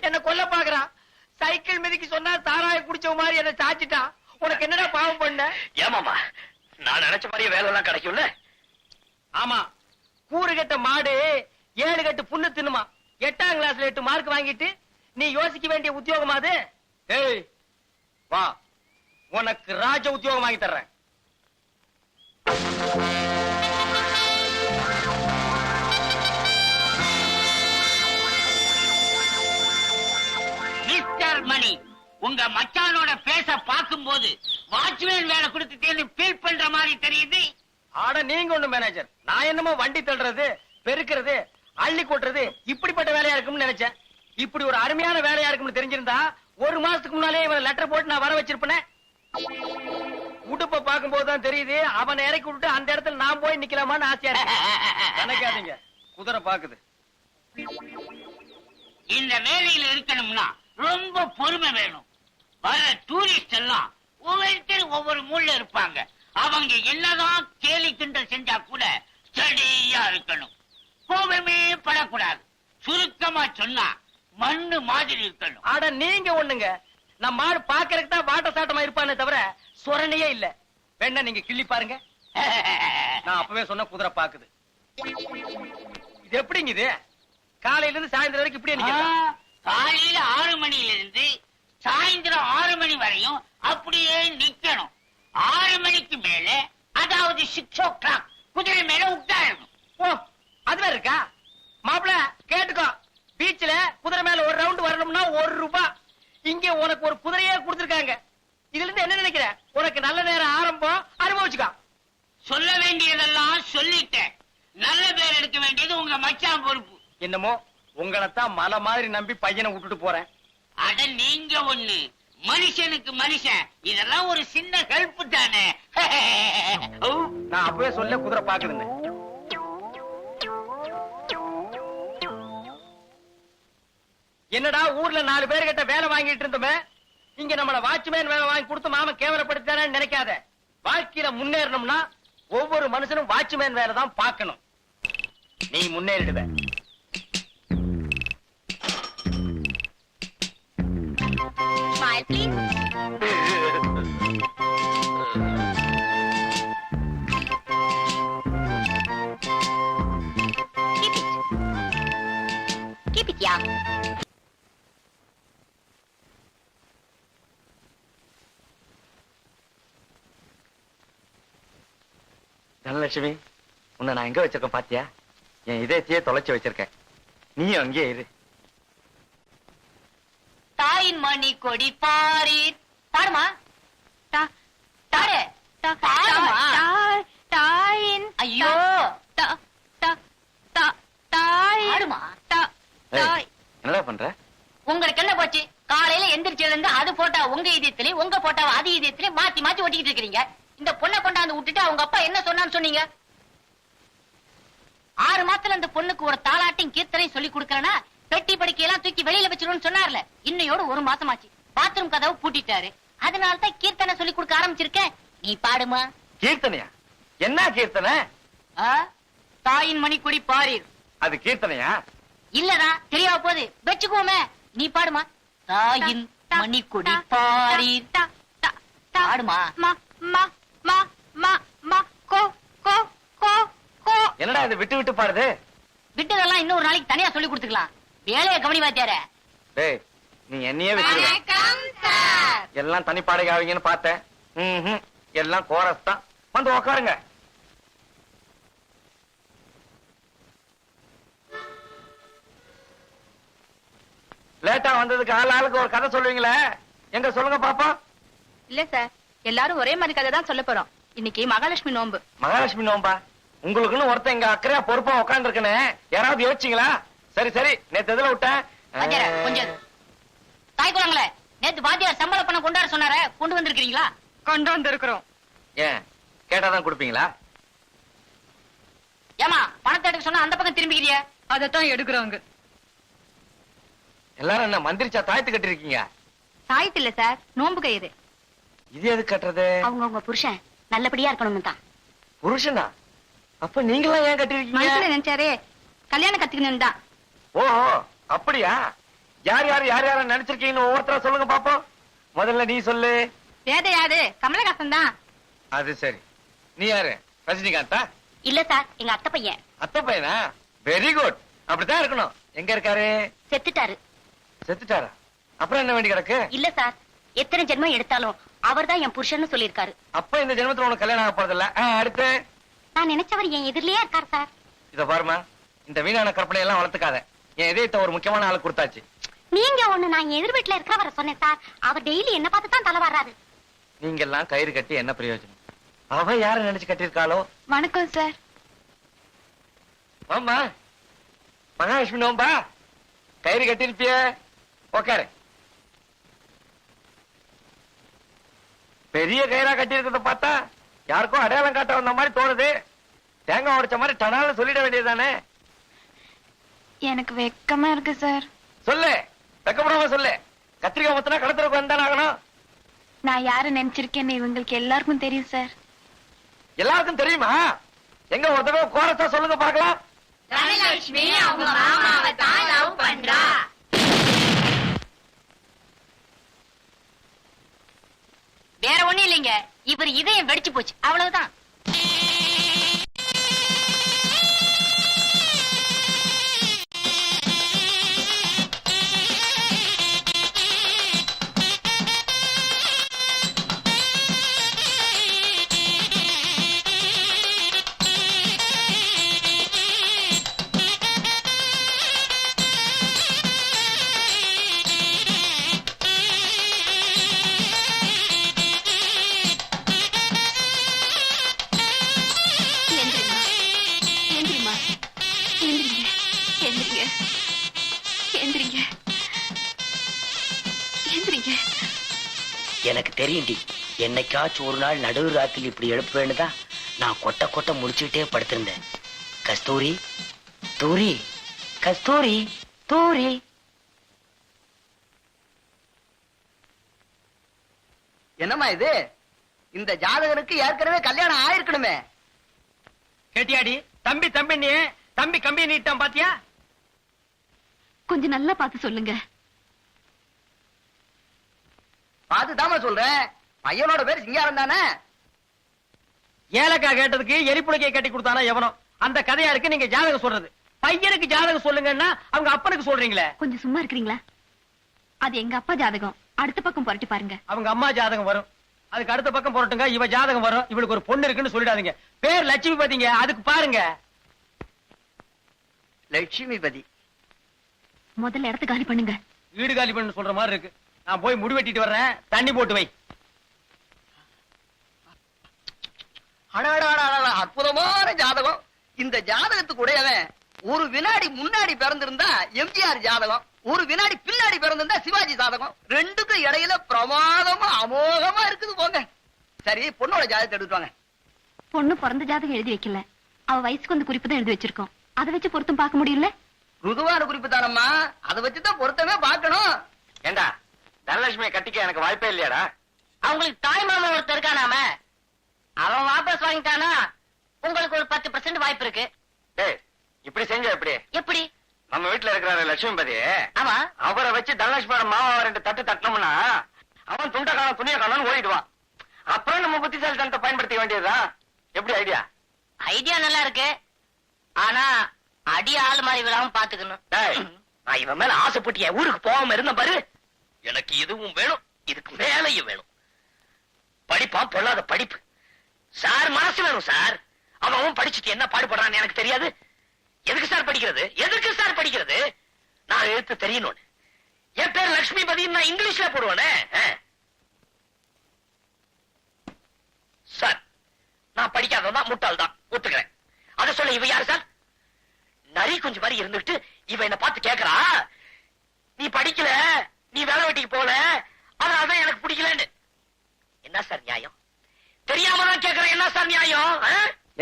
என்ன கொல்ல பாக்குறான். சைக்கிள் மிதிக்கு சொன்னா தாராய குடிச்ச மாதிரி என்ன சாச்சிட்டான். உனக்கு என்னடா பாவம் பண்ண? ஏமாமா, நான் நினைச்ச மாதிரியே வேலை எல்லாம் கிடைக்கும்ல? ஆமா, கூறு கட்ட மாடு 7 கட்டு புண்ணு தின்னுமா. 8ஆம் கிளாஸ்ல 8 மார்க் வாங்கிட்டு நீ யோசிக்க வேண்டிய உத்தியோகமா அது? ஏய் வா, உனக்கு ராஜ உத்தியோகம் வாங்கி தர்றேன். மிஸ்டர் மணி, உங்க மச்சானோட பேச பார்க்கும்போது வாட்ச்மேன் வேலை கொடுத்துட்டேன்னு ஃபீல் பண்ற மாதிரி தெரியுது. ஆட நீங்க ஒண்ணு மேனேஜர், நான் என்னமோ வண்டி தள்ளுறது, பெருக்கிறது, அள்ளி கொட்டுறது இப்படிப்பட்ட வேலையா இருக்கும்னு நினைச்சேன். இப்படி ஒரு அருமையான வேலையா இருக்கும்னு தெரிஞ்சிருந்தா 1 மாசத்துக்கு முன்னாலே இவன் லெட்டர் போட்டு நான் வர வச்சிருப்பேன். உடுப்ப பார்க்கும் போதுதான் தெரியுது, அவனை இறக்கி விட்டு அந்த இடத்துல நான் போய் நிக்கலாமான்னு ஆசையா இருக்கு. நினைக்காதீங்க, குதிரை பாக்குது. இந்த வேலையில இருக்கணும்னா ரொம்ப பொறுமை வேணும். வர டூரிஸ்ட் எல்லாம் ஒவ்வொருத்தர் ஒவ்வொரு மூலைல இருப்பாங்க. அவங்க என்னதான் கேலி கிண்டல் செஞ்சா கூட ஸ்டடியா இருக்கணும். கோபமே படக்கூடாது. சுருக்கமா சொன்னா மண்ணு மாதிரி இருக்கணும். ஆட நீங்க ஒண்ணுங்க, நம்ம மாடு பாக்குறதுக்கு தான் வாட்ட சாட்டமா இருப்பானே தவிர சொரணையே இல்ல. வேணா நீங்க கிள்ளி பாருங்க. நான் அப்பவே சொன்ன குதிரை பாக்குது. இது எப்படிங்க இது? காலையில இருந்து சாயந்தரம் வரைக்கும் இப்படியே நிக்கிறதா? காலையில 6 மணில இருந்து சாயந்தரம் 6 மணி வரையும் அப்படியே நிக்கணும். 6 மணிக்கு மேல, அதாவது 6 o'clock குதிரை மேல உட்காரணும். ஓ, அதுல இருக்கா? மாப்பிள கேட்டுக்கோ, பீச்ல குதிரை மேல ஒரு ரவுண்ட் வரணும்னா 1 ரூபாய். இங்க உனக்கு ஒரு குதிரையே கொடுத்திருக்காங்க. இதுல இருந்து என்ன நினைக்கிற? உனக்கு நல்ல நேரம் ஆரம்பம், அனுபவிச்சுக்கோ. சொல்ல வேண்டியதெல்லாம் சொல்லிட்டேன். நல்ல பேர் எடுக்க வேண்டியது உங்க மச்சான் பொறுப்பு. என்னமோ உங்களைத்தான் மலை மாதிரி நம்பி பையனை விட்டுட்டு போறேன். அட நீங்க ஒண்ணு, மனுஷனுக்கு மனுஷன், இதெல்லாம் ஒரு சின்ன ஹெல்ப் தானே. நான் அப்பவே சொல்ல குதிரை பாக்குதுன்னு. என்னடா ஊர்ல 4 பேர்கிட்ட வேலை வாங்கிட்டு இருந்தோமே, இங்க நம்மள வாட்ச்மேன் வேலை வாங்கி கொடுத்து மாமன் கேவலப்படுத்தானு நினைக்காத. வாழ்க்கையில முன்னேறணும்னா ஒவ்வொரு மனுஷனும் வாட்ச்மேன் வேலை தான் பார்க்கணும். நீ முன்னேறிடுவ. Smile, please. Keep it young. Dhanalakshmi, உன்னை நான் எங்க வச்சிருக்கேன் பாத்தியா? என் இதயத்தையே தொலைச்சு வச்சிருக்கேன். நீயும் அங்கேயே இரு. தாயின் மணி கொடி பாரீர். பாடுமா? பாடு. பாடுமா? தாயின் ஐயோ. பாடுமா? ஏய், என்னடா பண்ற? உங்களுக்கு என்ன போச்சு? காலையில எந்திரிச்சதுல இருந்து அது போட்டா உங்க இதயத்திலே, உங்க போட்டா அது இதயத்திலே மாத்தி மாத்தி ஒட்டிக்கிட்டு இருக்கீங்க. இந்த பொண்ணை கொண்டாந்து விட்டுட்டு அவங்க அப்பா என்ன சொன்னான்னு சொன்னீங்க? 6 மாசத்துல அந்த பொண்ணுக்கு ஒரு தாலாட்டையும் கீர்த்தனையும் சொல்லி கொடுக்கறனா பெட்டி படிக்கையெல்லாம் தூக்கி வெளியில வச்சிருன்னு சொன்னார்ல. இன்னையோட 1 மாசமாச்சு. பாத்ரூம் கதவு பூட்டிட்டாரு. அதனாலதான் கீர்த்தனை சொல்லி கொடுக்க ஆரம்பிச்சிருக்கேன். நீ பாடுமா? கீர்த்தனையா? என்ன கீர்த்தனை? தாயின் மணிக்குடி பாரீர். அது கீர்த்தனையா? இல்லடா, தெரியாம போகுது. வச்சுக்கோமே. நீ பாடுமா? தாயின் மணிக்குடி பாரீர். பாடுமா? என்னடா இது விட்டு விட்டு பாடுது? விட்டதெல்லாம் இன்னொரு நாளைக்கு தனியா சொல்லி கொடுத்துக்கலாம். வேலையை கவனி வாத்தியார. டேய், நீ என்னையே வச்சிருக்க. எல்லாம் தனி பாடகை ஆவீங்கன்னு பார்த்தேன். எல்லாம் கோரஸ் தான். வந்து உக்காருங்க. லேட்டா வந்ததுக்கு ஆளுக்கு ஒரு கதை சொல்லுவீங்களே, எங்க சொல்லுங்க பாப்பா. இல்ல சார், எல்லாரும் ஒரே மாதிரி கதை தான் சொல்ல போறோம். இன்னைக்கு மகாலட்சுமி நோன்பு. மகாலட்சுமி நோம்பா? உங்களுக்குன்னு ஒருத்தன் இங்க அக்கறையா பொறுப்பா உட்கார்ந்து இருக்கனே, யாராவது யோசிச்சீங்களா? சரி சரி, நேத்து எதுல விட்டேன்? கொஞ்சம் தாய் குளங்களே, நேத்து வாத்தியார் சம்பள பணம் கொண்டாட சொன்னாரே, கொண்டு வந்திருக்கீங்களா? கொண்டு வந்திருக்கிறோம். ஏன் கேட்டாதான் கொடுப்பீங்களா? ஏமா பணத்தை எடுக்க சொன்னா அந்த பக்கம் திரும்பிக்கிறிய? அதத்தான் எடுக்கிறோங்க. எல்லாரும் என்ன மந்திரிச்சா தாயத்து கட்டி இருக்கீங்க? சாயத்து இல்ல சார், நோன்பு கயிறு. இது எது கட்டுறது? அவங்க உங்க புருஷன் நல்லபடியா இருக்கணும் தான். புருஷனா? அப்ப நீங்களாம் ஏன் கட்டி மனசுல இருக்கீங்க? நினைச்சாரே கல்யாணம் கத்துக்கணும் தான். ஓஹோ, அப்படியா? யார் யார் யார் யார நினைச்சிருக்கீங்கன்னு ஒவ்வொருத்தரா சொல்லுங்க பாப்போம். முதல்ல நீ சொல்லு. வேத யாரு? கமலஹாசன் தான். அது சரி. நீ யாரு? ரஜினிகாந்தா? இல்ல சார், எங்க அத்தை பையன். அத்தை பையனா? Very good. அப்படித்தான் இருக்கணும். எங்க இருக்காரு? செத்துட்டாரு. செத்துட்டாரா? அப்புறம் என்ன வேண்டி கிடக்கு? இல்ல சார், எத்தனை ஜென்மம் எடுத்தாலும் அவர்தான் என் புருஷன்னு சொல்லியிருக்காரு. அப்ப இந்த ஜென்மத்துல உனக்கு கல்யாணம் ஆக போறதில்ல. அடுத்து? நான் நினைச்சவர் என் எதிரிலேயே இருக்கார் சார். இத பாருமா, இந்த வீணான கற்பனை எல்லாம் வளர்த்துக்காத. என் இதயத்தை ஒரு முக்கியமான ஆளு கொடுத்தாச்சு. நீங்க ஒண்ணு, நான் எதிர் வீட்டுல இருக்கிறவரை சொன்னேன் சார். அவர் டெய்லி என்ன பார்த்து தான் தலை வர்றாரு. நீங்க எல்லாம் கயிறு கட்டி என்ன பிரயோஜனம்? அவ யார நினைச்சு கட்டியிருக்காளோ? வணக்கம் சார். ஆமா, மகாலட்சுமி நோம்பா? கயிறு கட்டிருப்பிய? உக்காரு. பெரிய கயிறா கட்டி இருக்கிறத பார்த்தா யாருக்கும் அடையாளம் காட்ட வந்த மாதிரி தோணுது. தேங்காய் உடைச்ச மாதிரி டனால சொல்லிட வேண்டியதுதானே? எனக்கு வெக்கமா இருக்கு சார். சொல்லு, வெக்கப்படாம சொல்லு. கத்திரிக்காய் மொத்தனா கடத்துறதுக்கு வந்தானே ஆகணும். நான் யாரு நினைச்சிருக்கேன்னு இவங்களுக்கு எல்லாருக்கும் தெரியும் சார். எல்லாருக்கும் தெரியுமா? எங்க ஒரு தடவை கோரஸா சொல்லுங்க பார்க்கலாம். தனலட்சுமி அவங்க மாமாவை தான் லவ் பண்றா. வேற ஒண்ணும் இல்லைங்க, இவர் இதயம் வெடிச்சு போச்சு, அவ்வளவுதான். எனக்கு தெரியும்டி, என்னைக்காச்சும் ஒரு நாள் நடுவு ராத்திரி இப்படி எழுப்புவேன்னுதான் நான் கொட்ட கொட்ட முடிச்சுக்கிட்டே படுத்திருந்தேன். கஸ்தூரி, தூரி, கஸ்தூரி, தூரி. என்னம்மா இது? இந்த ஜாதகனுக்கு ஏற்கனவே கல்யாணம் ஆயிருக்கணுமே. கேட்டியாடி? தம்பி தம்பி நீ தம்பி கம்பி நீட்டான் பாத்தியா? கொஞ்சம் நல்லா பார்த்து சொல்லுங்க. பார்த்துதாம்மா சொல்றேன். பையனோட பேர் சிங்காரம் தானே? ஏலக்கா கேட்டதுக்கு எரிப்புழைக்கை கட்டி கொடுத்தானா எவனோ? அந்த கதையா இருக்கு நீங்க ஜாதகம் சொல்றது. பையனுக்கு ஜாதகம் சொல்லுங்கன்னா அவங்க அப்பனுக்கு சொல்றீங்களே. கொஞ்சம் சும்மா இருக்கிறீங்களா? அது எங்க அப்பா ஜாதகம். அடுத்த பக்கம் புரட்டி பாருங்க. அவங்க அம்மா ஜாதகம் வரும், அதுக்கு அடுத்த பக்கம் போறட்டுங்க. இவ ஜாதகம் வரும். இவளுக்கு ஒரு பொண்ணு இருக்குன்னு சொல்லிடாதீங்க. பேர் லட்சுமி பாத்தீங்க, அதுக்கு பாருங்க. லட்சுமிபதி. முதல்ல இடத்த காலி பண்ணுங்க. வீடு காலி பண்ணு சொல்ற மாதிரி இருக்கு. நான் போய் முடி வெட்டிட்டு வர்றேன். தண்ணி போட்டு வை. அடாடாடா, அற்புதமான ஜாதகம். இந்த ஜாதகத்துக்கு உடையவன் ஒரு வினாடி முன்னாடி பிறந்திருந்தா எம்ஜிஆர் ஜாதகம், ஒரு வினாடி பின்னாடி பிறந்திருந்தா சிவாஜி ஜாதகம். ரெண்டுக்கும் இடையில பிரமாதமா அமோகமா இருக்குது போங்க. சரி, பொண்ணோட ஜாதகத்தை எடுத்துவாங்க. பொண்ணு பிறந்த ஜாதகம் எழுதி வைக்கல. அவ வயசுக்கு வந்து குறிப்பு தான் எழுதி வச்சிருக்கோம். அதை வச்சு பொருத்தம் பார்க்க முடியல. ருதுவான குறிப்பு தானம்மா, அதை வச்சுதான் பொருத்தமே பார்க்கணும். ஏண்டா, தனலட்சுமியை கட்டிக்க எனக்கு வாய்ப்பே இல்லையாடா? அவங்களுக்கு தாய் மாமன் ஒருத்தர் இருக்கானாம, அவன் வாபஸ் வாங்கிட்டானா உங்களுக்கு ஒரு 10% வாய்ப்பு இருக்கு. டேய், இப்படி செஞ்ச எப்படி? எப்படி? நம்ம வீட்டுல இருக்கிற லட்சுமிபதி, ஆமா, அவரை வச்சு தனலட்சுமியோட மாமா 2 தட்டு தட்டணும்னா அவன் துண்ட காலம் துணிய காலம்னு ஓடிடுவான். அப்புறம் நம்ம புத்திசாலித்தனத்தை பயன்படுத்த வேண்டியதுதான். எப்படி ஐடியா? ஐடியா நல்லா இருக்கு. ஆனா அடி ஆள் மாதிரி விழாம பாத்துக்கணும். டேய், நான் இவன் மேல ஆசைப்பட்டு என் ஊருக்கு போகாம இருந்த பாரு. எனக்கு இதுவும் வேணும், இதுக்கு மேலையும் வேணும். படிப்பா பொல்லாத படிப்பு. சார் மனசு வேணும் சார். அவன் படிச்சுட்டு என்ன பாடுபடுறான்னு எனக்கு தெரியாது. எதுக்கு சார் படிக்கிறது? எதுக்கு சார் படிக்கிறது? நான் எழுத்து தெரியணும். என் பேர் லட்சுமிபதி, நான் இங்கிலீஷ்ல போடுவானே. சார், நான் படிக்காதவன் முட்டாள் தான், ஒத்துக்கிறேன். அத சொல்ல இவ யாரு சார்? நரி கொஞ்சம் மாதிரி இருந்துட்டு இவ என்ன பார்த்து கேக்குறா, நீ படிக்கல, நீ வேலை வெட்டிக்கு போல, அதனாலதான் எனக்கு பிடிக்கலன்னு. என்ன சார் நியாயம்? தெரியாம தான் கேக்குறேன். என்ன சார் நியாயம்?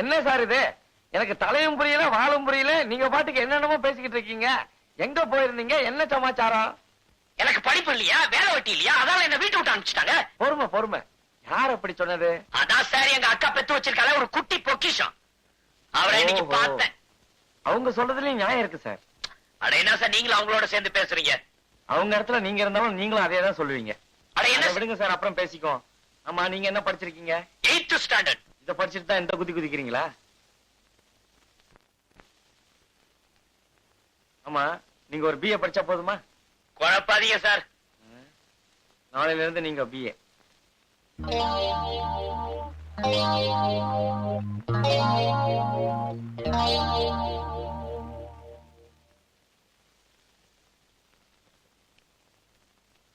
என்ன சார் இது? எனக்கு தலையும் புரியல, வாழும் புரியல. நீங்க பாட்டுக்கு என்னென்னமோ பேசிக்கிட்டு இருக்கீங்க. எங்க போயிருந்தீங்க? என்ன சமாச்சாரம்? எனக்கு படிப்பு இல்லையா, வேலை வெட்டி இல்லையா, அதால என்ன வீட்டு விட்டு அனுப்பிச்சிட்டாங்க. பொறுமை பொறுமை. யார் அப்படி சொன்னது? அதான் சார் எங்க அக்கா பெத்து வச்சிருக்கால ஒரு குட்டி பொக்கிஷம். அவரை இன்னைக்கு ஓஹோ. பார்த்தேன். அவங்க சொல்றதுலயும் நியாயம் இருக்கு சார். அட என்ன சார் நீங்களும் அவங்களோட சேர்ந்து பேசுறீங்க? அவங்க இடத்துல நீங்க இருந்தாலும் நீங்களும் அதே தான் சொல்லுவீங்க. அட என்ன அதை விடுங்க சார், அப்புறம் பேசிக்கோம். ஆமா, நீங்க என்ன படிச்சிருக்கீங்க? 8th standard. இத படிச்சுட்டு தான் இந்த குதி குதிக்கிறீங்களா? ஆமா, நீங்க ஒரு பிஏ படிச்சா போதுமா? குழப்பாதீங்க சார். நாளையில இருந்து நீங்க பிஏ.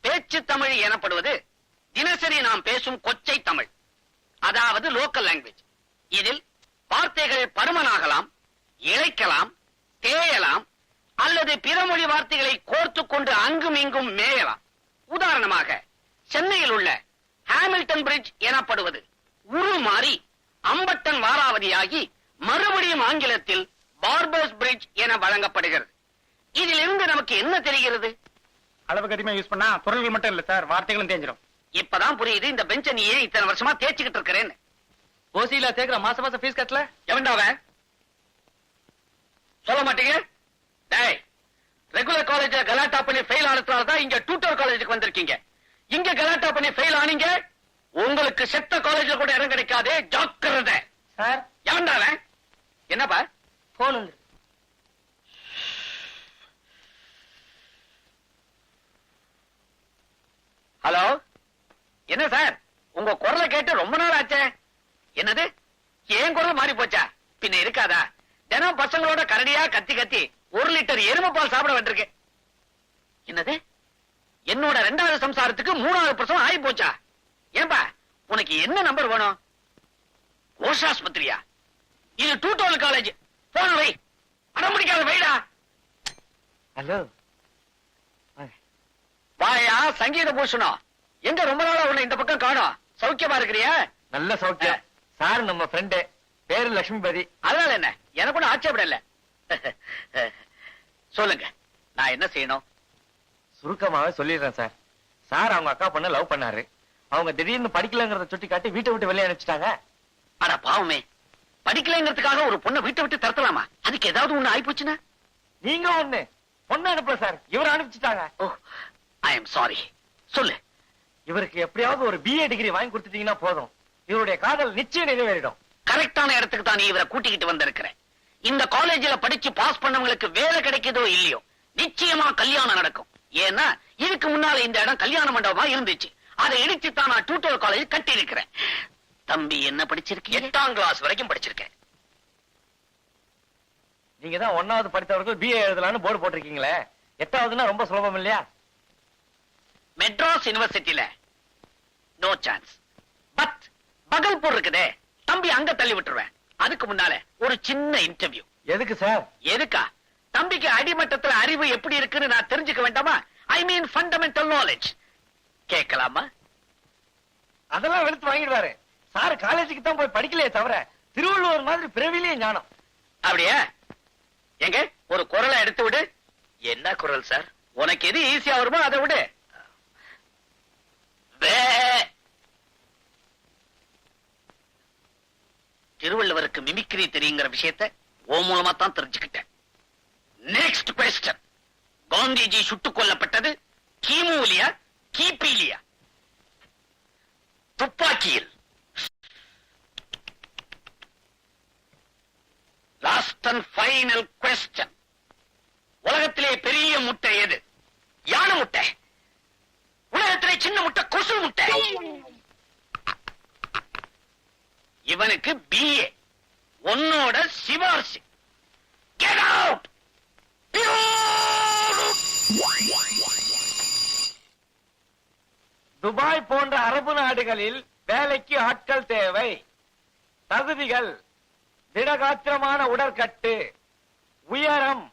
பேச்சு தமிழ் எனப்படுவது தினசரி நாம் பேசும் கொச்சை தமிழ், அதாவது லோக்கல் லாங்குவேஜ். இதில் வார்த்தைகள் பருமனாகலாம், இழைக்கலாம், தேயலாம், அல்லது பிற மொழி வார்த்தைகளை கோர்த்து கொண்டு அங்கும் இங்கும் மேயலாம். உதாரணமாக, சென்னையில் உள்ள ஹாமில்டன் பிரிட்ஜ் எனப்படுவது உருமாறி அம்பட்டன் வாராவதியாகி மறுபடியும் ஆங்கிலத்தில் பார்பர்ஸ் பிரிட்ஜ் என வழங்கப்படுகிறது. இதிலிருந்து நமக்கு என்ன தெரிகிறது? அளவுக்கு அதிகமா யூஸ் பண்ணா பொருள்கள் மட்டும் இல்ல சார், வார்த்தைகளும் தேஞ்சிரும். இப்பதான் புரியுது இந்த பெஞ்ச நீ ஏன் இத்தனை வருஷமா தேய்ச்சிக்கிட்டு இருக்கிறேன்னு. ஓசியில சேர்க்கிற மாசம் மாசம் ஃபீஸ் கட்டல? எவன்டாவ சொல்ல மாட்டீங்க? டேய், ரெகுலர் காலேஜ்ல கலாட்டா பண்ணி ஃபெயில் ஆனதுனால தான் இங்க டியூட்டர் காலேஜுக்கு வந்திருக்கீங்க. இங்க கலாட்டா பண்ணி ஃபெயில் ஆனீங்க, உங்களுக்கு செத்த காலேஜ்ல கூட இடம் கிடைக்காது, ஜாக்கிரதை. சார், எவன்டாவ? என்னப்பா? போன் வந்து. ஹலோ, என்ன சார், உங்க குரலை கேட்டு ரொம்ப நாள் ஆச்சே. என்னது, ஏன் குரல் மாறி போச்சா? பின்ன இருக்காதா? தினம் பசங்களோட கரடியா கத்தி கத்தி 1 லிட்டர் எருமை பால் சாப்பிட வந்திருக்கேன். என்னது, என்னோட 2வது சம்சாரத்துக்கு 3வது பிரசவம் ஆகி போச்சா? ஏன்பா, உனக்கு என்ன நம்பர் வேணும்? கோஷாஸ்பத்திரியா? இது டூட்டோல் காலேஜ். போன வை, அடம்பிடிக்காத வைடா. ஹலோ, வாயா சங்கீத பூஷணம், எங்க ரொம்ப நாளா உன்னை இந்த பக்கம் காணோம். சௌக்கியமா இருக்கிறியா? நல்ல சௌக்கியம். சார் நம்ம ஃப்ரெண்டு, பேரு லட்சுமிபதி. அதனால என்ன, எனக்கு ஒன்னும் ஆட்சேபம் இல்ல. சொல்லுங்க, நான் என்ன செய்யணும்? சுருக்கமாவே சொல்லிடுறேன் சார். சார் அவங்க அக்கா பொண்ண லவ் பண்ணாரு. அவங்க திடீர்னு படிக்கலங்கிறத சுட்டி காட்டி வீட்டை விட்டு வெளியே அனுப்பிச்சிட்டாங்க. அட பாவமே, படிக்கலைங்கிறதுக்காக ஒரு பொண்ணை வீட்டை விட்டு தரத்தலாமா? அதுக்கு ஏதாவது ஒண்ணு ஆயிப்போச்சுன்னா? நீங்க ஒண்ணு பொண்ணு அனுப்பல சார், இவர் அனுப்பிச்சிட்டாங்க. ஓ, ஐ எம் சாரி. சொல்லு. இவருக்கு எப்படியாவது ஒரு BA டிகிரி வாங்கி கொடுத்துட்டீங்கன்னா போதும், இவருடைய காதல் நிச்சயம் நிறைவேறிடும். கரெக்டான இடத்துக்கு தான் நீ இவரை கூட்டிக்கிட்டு வந்திருக்கிறேன். இந்த காலேஜ்ல படிச்சு பாஸ் பண்ணவங்களுக்கு வேலை கிடைக்குதோ இல்லையோ, நிச்சயமா கல்யாணம் நடக்கும். ஏன்னா இதுக்கு முன்னால இந்த இடம் கல்யாண மண்டபமா இருந்துச்சு. அதை இடிச்சு தான் நான் டியூட்டர் காலேஜ் கட்டி இருக்கிறேன். தம்பி என்ன படிச்சிருக்கீங்க? 8ஆம் கிளாஸ் வரைக்கும் படிச்சிருக்கேன். நீங்க தான் 1வது படித்தவர்கள் BA எழுதலாம்னு போர்டு போட்டிருக்கீங்களே, 8வதுன்னா ரொம்ப சுலபம் இல்லையா? மெட்ராஸ் யூனிவர்சிட்டியில நோ சான்ஸ். பட் பகல்பூர் இருக்குதே, தம்பி அங்க தள்ளி விட்டுருவேன். அதுக்கு முன்னால ஒரு சின்ன இன்டர்வியூ. எதுக்கு சார்? எதுக்கா? தம்பிக்கு அடிமட்டத்துல அறிவு எப்படி இருக்குன்னு நான் தெரிஞ்சுக்க வேண்டாமா? ஐ மீன் ஃபண்டமெண்டல் நாலேஜ். கேட்கலாமா? அதெல்லாம் எடுத்து வாங்கிடுவாரு. சார் காலேஜுக்கு தான் போய் படிக்கலையே தவிர திருவள்ளுவர் மாதிரி பிறவிலேயே ஞானம். அப்படியே? எங்க ஒரு குரலை எடுத்து விடு. என்ன குரல் சார்? உனக்கு எது ஈஸியா வருமோ அதை விடு. திருவள்ளுவருக்கு மிமிக்ரி தெரியுங்கிற விஷயத்தை ஓ மூலமா தான் தெரிஞ்சுக்கிட்டேன். Next question. காந்திஜி சுட்டுக் கொல்லப்பட்டது கிமுலியா கிபிலியா? துப்பாக்கியில். Last and final question. உலகத்திலே பெரிய முட்டை எது? யானை முட்டை. உலகத்திலே சின்ன முட்டை கொசு முட்டை. இவனுக்கு BA, உன்னோட சிபார்சு. Get out! துபாய் போன்ற அரபு நாடுகளில் வேலைக்கு ஆட்கள் தேவை. தகுதிகள்: திடகாத்திரமான உடற்கட்டு, உயரம்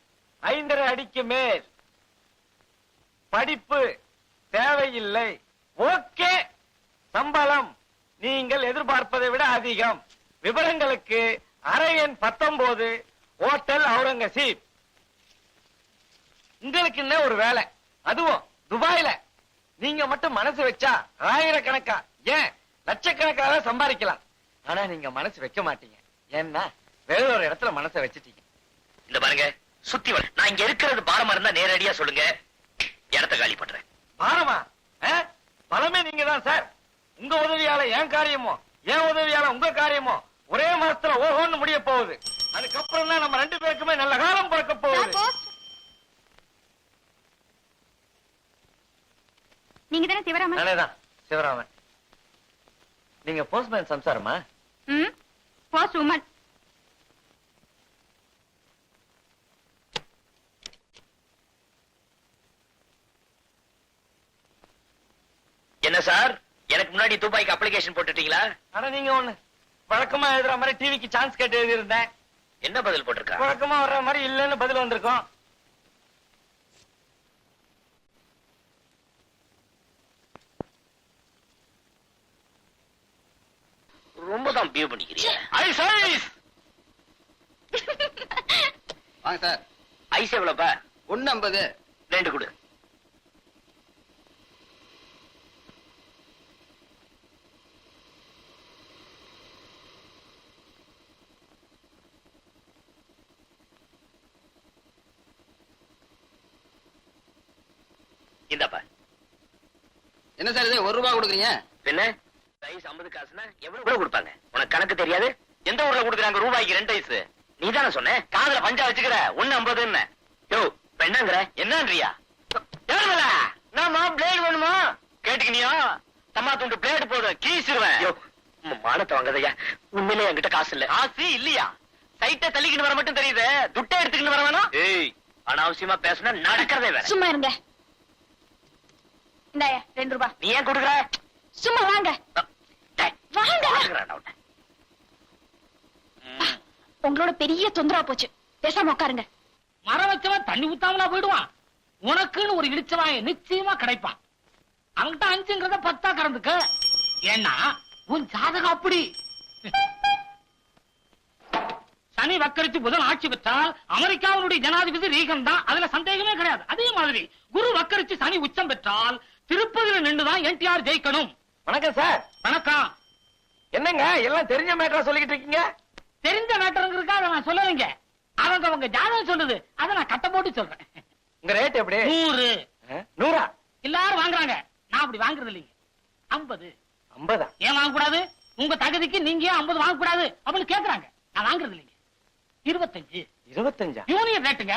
5.5 அடிக்கு மேல், படிப்பு தேவையில்லை. ஓகே. சம்பளம் நீங்கள் எதிர்பார்ப்பதை விட அதிகம். விவரங்களுக்கு அறை எண் 19, ஹோட்டல் அவுரங்கசீப். உங்களுக்கு என்ன ஒரு வேலை, அதுவும் துபாயில. நீங்க மட்டும் மனசு வச்சா ஆயிரக்கணக்கா, ஏன் லட்சக்கணக்காக சம்பாதிக்கலாம். ஆனா நீங்க மனசு வைக்க மாட்டீங்க. ஏன்னா வேற ஒரு இடத்துல மனசை வச்சுட்டீங்க. இந்த பாருங்க, சுத்தி வர நான் இங்க இருக்கிறது பாரமா இருந்தா நேரடியா சொல்லுங்க, இடத்த காலி பண்றேன். பாரமா? பலமே நீங்க தான் சார். உங்க உதவியால என் காரியமோ, என் உதவியால உங்க காரியமோ ஒரே மாசத்துல ஓஹோன்னு முடிய போகுது. அதுக்கப்புறம் தான் நம்ம 2 பேருக்குமே நல்ல காலம் பிறக்க போகுது. நீங்க தானே சிவராமன்? நானேதான் சிவராமன். நீங்க போஸ்ட்மேன் சம்சாரமா? Post woman. என்ன சார், எனக்கு முன்னாடி துபாய்க்கு அப்ளிகேஷன் போட்டுட்டீங்களா? ஆனா நீங்க ஒண்ணு வழக்கமா எழுதுற மாதிரி டிவிக்கு சான்ஸ் கேட்டு எழுதி இருந்தேன். என்ன பதில் போட்டிருக்கா? வழக்கமா வர்ற மாதிரி இல்லன்னு பதில் வந்திருக்கோம். ரொம்ப தான் பியூ பண்ணிக்கிறீங்க. Ice ice. வாங்க சார். ஐஸ் எவ்வளவுப்பா? 1.50. 2 கொடு. இந்தாப்பா. என்ன சார் இது 1 ரூபாய் கொடுக்குறீங்க? என்ன ஐஸ் 50 காசுனா எவ்வளவு கொடுப்பாங்க? உனக்கு கணக்கு தெரியாது? எந்த ஊர்ல கொடுக்குறாங்க ரூபாய்க்கு 2 ஐஸ்? நீ தானே சொன்ன காதுல பஞ்சா வச்சுக்கிற 1.50. யோ பெண்ணாங்கிற என்னன்றியா? நாமா பிளேடு வேணுமா கேட்டுக்கினியா? தம்மா துண்டு பிளேடு போடு கீசிடுவேன். யோ மானத்தை வாங்கதையா, உண்மையிலே என்கிட்ட காசு இல்ல. காசு இல்லையா? சைட்டை தள்ளிக்கிட்டு வர மட்டும் தெரியுது, துட்டை எடுத்துக்கிட்டு வர வேணாம். ஏய் அனாவசியமா பேசுனா நடக்கிறதே வேற. சும்மா இருங்க. இந்தாயா 2 ரூபாய். நீ ஏன் கொடுக்குற? சும்மா வாங்க. வாங்க. உங்களோட பெரிய தொந்தரவு போச்சு. பேசாம உட்காருங்க. மரம் வச்சவன் தண்ணி ஊத்தாமலா போயிடுவான். உனக்குன்னு ஒரு இடிச்சவாய நிச்சயமா கிடைப்பான். அவன்கிட்ட 5ங்கிறத 10 கறந்துக்க. ஏன்னா உன் ஜாதகம் அப்படி. சனி வக்கரித்து புதன் ஆட்சி பெற்றால் அமெரிக்காவுடைய ஜனாதிபதி ரீகன் தான், அதுல சந்தேகமே கிடையாது. அதே மாதிரி குரு வக்கரிச்சு சனி உச்சம் பெற்றால் திருப்பதியில நின்றுதான் என்டிஆர் ஜெயிக்கணும். வணக்கம் சார். வணக்கம். என்னங்க எல்லாம் தெரிஞ்ச மேட்டரா சொல்லிக்கிட்டு இருக்கீங்க? தெரிஞ்ச மேட்டருங்கிறதுக்கா அதை நான் சொல்லலைங்க. அவங்க ஜாதகம் சொல்லுது, அதை நான் கட்ட போட்டு சொல்றேன். உங்க ரேட் எப்படி? 100. 100? எல்லாரும் வாங்குறாங்க, நான் அப்படி வாங்குறது இல்லைங்க. 50. 50? ஏன் வாங்க கூடாது? உங்க தகுதிக்கு நீங்க 50 வாங்க கூடாது அப்படின்னு கேக்குறாங்க. நான் வாங்குறது இல்லைங்க. 25. 25? யூனியன் ரேட்டுங்க,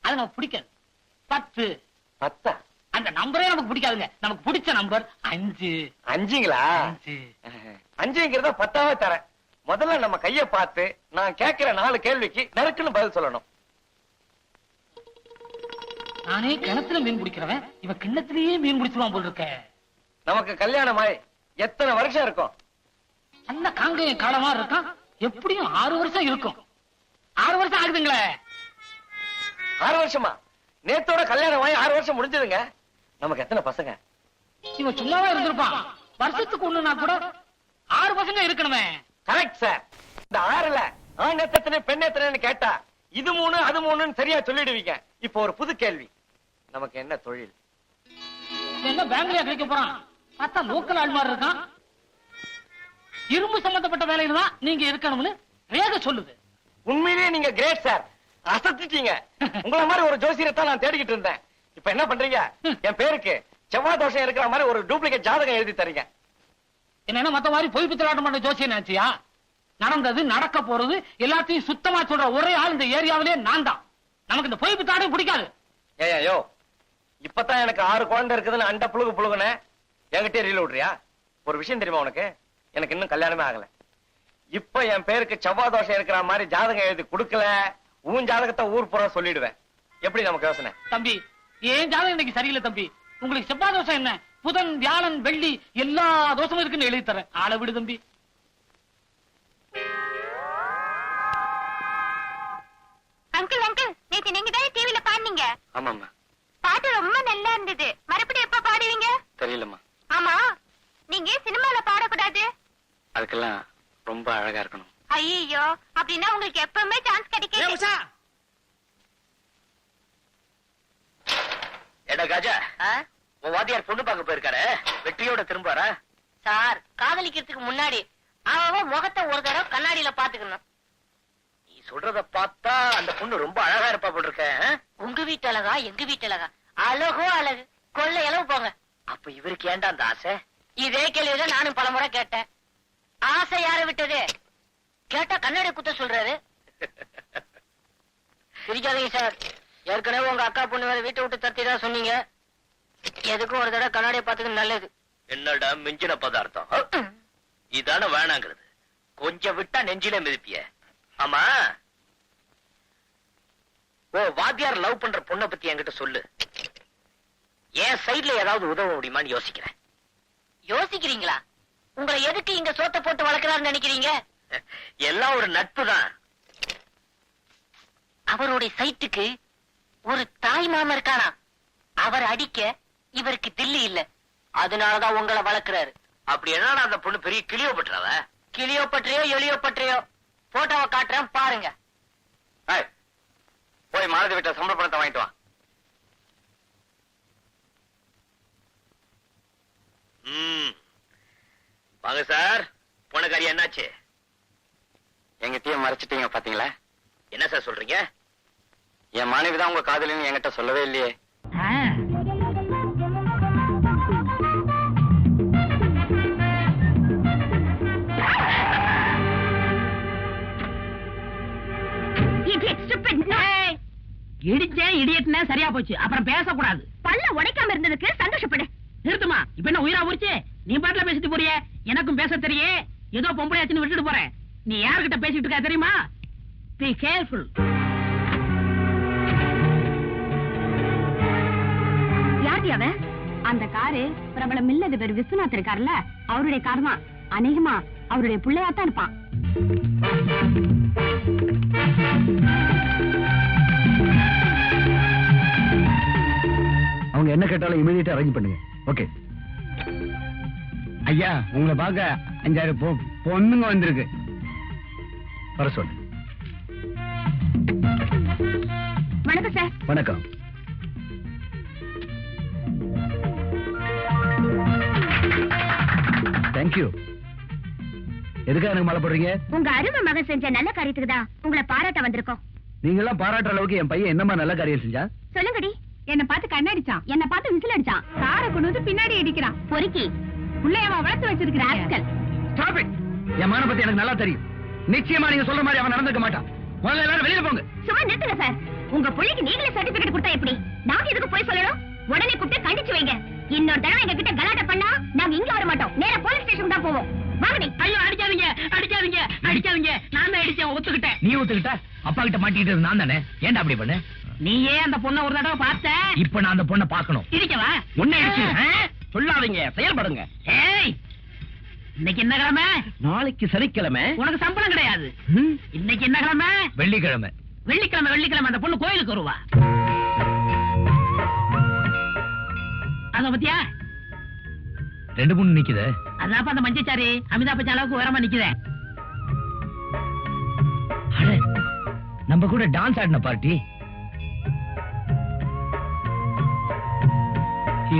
அது நமக்கு பிடிக்காது. 10. 10? அந்த நம்பரே நமக்கு பிடிக்காதுங்க. நமக்கு பிடிச்ச நம்பர் 5. 5ங்களா? 5ங்கிறத 10ஆவே தரேன். முதல்ல நம்ம கைய பார்த்து நான் கேட்கிற 4 கேள்விக்கு நறுக்குன்னு பதில் சொல்லணும். நானே கிணத்துல மீன் பிடிக்கிறவன், இவ கிண்ணத்திலேயே மீன் பிடிச்சிருவான் போல் இருக்க. நமக்கு கல்யாணமாய் எத்தனை வருஷம் இருக்கும்? நல்ல காங்கேய காலமா இருக்கான். எப்படியும் 6 வருஷம் இருக்கும். 6 வருஷம் ஆகுதுங்களே. 6 வருஷமா? நேத்தோட கல்யாணமாய் 6 வருஷம் முடிஞ்சதுங்க. நமக்கு எத்தனை பசங்க? இவன் சும்மாவே இருந்திருப்பான். வருஷத்துக்கு ஒண்ணுனா கூட 6 பசங்க இருக்கணுமே. Correct sir. இந்த 6ல ஆண் எத்தனை பெண் எத்தனைன்னு கேட்டா இது 3 அது 3ன்னு சரியா சொல்லிடுவீங்க. இப்போ ஒரு புது கேள்வி, நமக்கு என்ன தொழில்? என்ன பேங்க்லயா கிடைக்க போறான்? பார்த்தா லோக்கல் ஆள் மாதிரி இருக்கான். இரும்பு சம்பந்தப்பட்ட வேலையில தான் நீங்க இருக்கணும்னு ரேக சொல்லுது. உண்மையிலேயே நீங்க கிரேட் சார், அசத்திட்டீங்க. உங்களை மாதிரி ஒரு ஜோசியத்தை நான் தேடிக்கிட்டு இருந்தேன். இப்ப என்ன பண்றீங்க? என் பேருக்கு செவ்வாய் தோஷம் இருக்கிற மாதிரி ஒரு டூப்ளிகேட் ஜாதகம் எழுதி தரீங்க. என்ன மத்த மாதிரி பொய் பித்தலாட்டம் பண்ண ஜோசியம் நினைச்சியா? நடந்தது நடக்க போறது எல்லாத்தையும் சுத்தமா சொல்ற ஒரே ஆள் இந்த ஏரியாவிலே நான் தான். நமக்கு இந்த பொய் பித்தலாட்டம் பிடிக்காது. ஏயோ இப்பதான் எனக்கு 6 குழந்தை இருக்குதுன்னு அண்ட புழுகுன என்கிட்ட ரீல் விடுறியா? ஒரு விஷயம் தெரியுமா உனக்கு? எனக்கு இன்னும் கல்யாணமே ஆகல. இப்ப என் பேருக்கு செவ்வாய் தோஷம் இருக்கிற மாதிரி ஜாதகம் எழுதி கொடுக்கல, உன் ஜாதகத்தை ஊர் புற சொல்லிடுவேன். எப்படி நமக்கு யோசனை? தம்பி, ஏன் ஜாதகம் இன்னைக்கு சரியில்லை தம்பி. உங்களுக்கு செவ்வாய் தோஷம் என்ன, புதன் வியாழன் வெள்ளி எல்லா தோஷமும் இருக்குன்னு எழுதி தரேன். ஆளை விடு தம்பி. அங்கிள் அங்கிள், நேத்து நீங்க தான் டிவில பாடுனீங்க. ஆமாம்மா. பாட்டு ரொம்ப நல்லா இருந்தது. மறுபடியும் எப்ப பாடுவீங்க? தெரியலம்மா. ஆமா, நீங்க சினிமால பாடக்கூடாது. அதுக்கெல்லாம் ரொம்ப அழகா இருக்கணும். ஐயோ, அப்படின்னா உங்களுக்கு எப்பவுமே சான்ஸ் கிடைக்காது. எடா காஜா, உன் வாத்தியார் பொண்ணு பார்க்க போயிருக்காரு, வெற்றியோட திரும்பாரா? சார், காதலிக்கிறதுக்கு முன்னாடி அவன் முகத்தை ஒரு தடவை கண்ணாடியில பாத்துக்கணும். நீ சொல்றத பார்த்தா அந்த பொண்ணு ரொம்ப அழகா இருப்பா போல் இருக்க. உங்க வீட்டு அழகா எங்க வீட்டு அழகா? அழகோ அழகு, கொள்ள இளவு போங்க. அப்ப இவருக்கு ஏன்டா அந்த ஆசை? இதே கேள்விதான் நானும் பலமுறை கேட்டேன். ஆசை யாரை விட்டது? கேட்டா கண்ணாடி குத்த சொல்றாரு. சிரிக்காதீங்க சார். ஏற்கனவே உங்க அக்கா பொண்ணு வேற வீட்டை விட்டு தத்திதான் சொன்னீங்க. எதுக்கும் ஒரு தடவை கண்ணாடியை பார்த்துக்கு நல்லது. என்னடா மிஞ்சின பதார்த்தம்? இதான வேணாங்கிறது. கொஞ்சம் விட்டா நெஞ்சில மிதிப்பிய. ஆமா, ஓ வாத்தியார் லவ் பண்ற பொண்ணை பத்தி என்கிட்ட சொல்லு. என் சைட்ல ஏதாவது உதவ முடியுமான்னு யோசிக்கிறேன். யோசிக்கிறீங்களா? உங்களை எதுக்கு இங்க சோத்த போட்டு வளர்க்கிறாருன்னு நினைக்கிறீங்க? எல்லாம் ஒரு நட்பு தான். அவருடைய சைட்டுக்கு ஒரு தாய் மாமா இருக்கானா? அவர் அடிக்க இவருக்கு தில்லி இல்ல, அதனாலதான் உங்களை வளர்க்கிறாரு. அப்படி என்னடா அந்த பொண்ணு பெரிய கிளியோ பற்றாவ? கிளியோ பற்றையோ எளியோ பற்றையோ போட்டோவை காட்டுறேன் பாருங்க. போய் மாலதி வீட்டை சம்பள பணத்தை வாங்கிட்டு வா. வாங்க சார். போன காரியம் என்னாச்சு? எங்கிட்டயே மறைச்சிட்டீங்க பாத்தீங்களா? என்ன சார் சொல்றீங்க? என் மனைவி தான் உங்க காதலின்னு என்கிட்ட சொல்லவே இல்லையே. இடிச்சேன் இடியட்னா சரியா போச்சு. அப்புறம் பேசக்கூடாது. பல்ல உடைக்காம இருந்ததுக்கு சந்தோஷப்படு. நிறுத்துமா. இப்ப என்ன உயிரா போச்சு? நீ பாட்டுல பேசிட்டு போறியே. எனக்கும் பேச தெரியே. ஏதோ பொம்பளையாச்சுன்னு விட்டுட்டு போறேன். நீ யாருகிட்ட பேசிட்டு இருக்க தெரியுமா? Be careful. யாரு அவன்? அந்த காரு பிரபல மில்லதிபர் விஸ்வநாத் இருக்காருல்ல, அவருடைய கார் தான். அநேகமா அவருடைய பிள்ளையாத்தான் இருப்பான். அவங்க என்ன கேட்டாலும் இமீடியட்டா அரேஞ்ச் பண்ணுங்க. ஓகே. ஐயா உங்களை பார்க்க 5-6 பொண்ணுங்க வந்திருக்கு. வர சொல்லு. வணக்கம் சார். வணக்கம். தேங்க்யூ. எதுக்காக எனக்கு மாலை போடுறீங்க? உங்க அருமை மகன் செஞ்ச நல்ல காரியத்துக்கு தான் உங்களை பாராட்ட வந்திருக்கோம். நீங்க எல்லாம் பாராட்டுற அளவுக்கு என் பையன் என்னமா நல்ல காரியம் செஞ்சா? சொல்லுங்கடி. என்ன பார்த்து கண்ணடிச்சான், என்ன பார்த்து விசில் அடிச்சான், காரை கொண்டு வந்து பின்னாடி அடிக்கிறான். பொறுக்கி புள்ளையவா வளர்த்து வச்சிருக்கிறான். Stop it. என் மான பத்தி எனக்கு நல்லா தெரியும். நிச்சயமா நீங்க சொல்ற மாதிரி அவன் நடந்துக்க மாட்டான். முதல்ல எல்லாரும் வெளியில போங்க. சும்மா நிறுத்துங்க சார். உங்க பிள்ளைக்கு நீங்களே சர்டிபிகேட் கொடுத்தா எப்படி? நாங்க எதுக்கு போய் சொல்லணும்? உடனே கூப்பிட்டு கண்டிச்சு வைங்க. இன்னொரு தடவை எங்க கிட்ட கலாட்டா பண்ணா நாங்க இங்க வர மாட்டோம். நேரா போலீஸ் ஸ்டேஷன் தான் போவோம். வாங்கடி. ஐயோ அடிக்காதீங்க அடிக்காதீங்க அடிக்காதீங்க. நான் தான் அடிச்சேன், ஒத்துக்கிட்டேன். நீ ஒத்துக்கிட்ட? அப்பா கிட்ட மாட்டிக்கிட்டது நான் தானே. ஏன்டா அப்படி பண்ண? நீயே அந்த பொண்ணை ஒரு தடவை பார்த்த. இப்ப நான் அந்த பொண்ணை பார்க்கணும். இருக்கவா உன்னை அடிச்சு சொல்லாதீங்க, செயல்படுங்க. ஏய், இன்னைக்கு என்ன கிழமை? நாளைக்கு சனிக்கிழமை. உனக்கு சம்பளம் கிடையாது. இன்னைக்கு என்ன கிழமை? வெள்ளிக்கிழமை. வெள்ளிக்கிழமை வெள்ளிக்கிழமை அந்த பொண்ணு கோயிலுக்கு வருவா. அத பத்தியா 2-3 நிக்குதே. அதான் அந்த மஞ்சச்சாரி அமிதாப் பச்சன் அளவுக்கு உயரமா நிக்குதே. அட, நம்ம கூட டான்ஸ் ஆடின பார்ட்டி.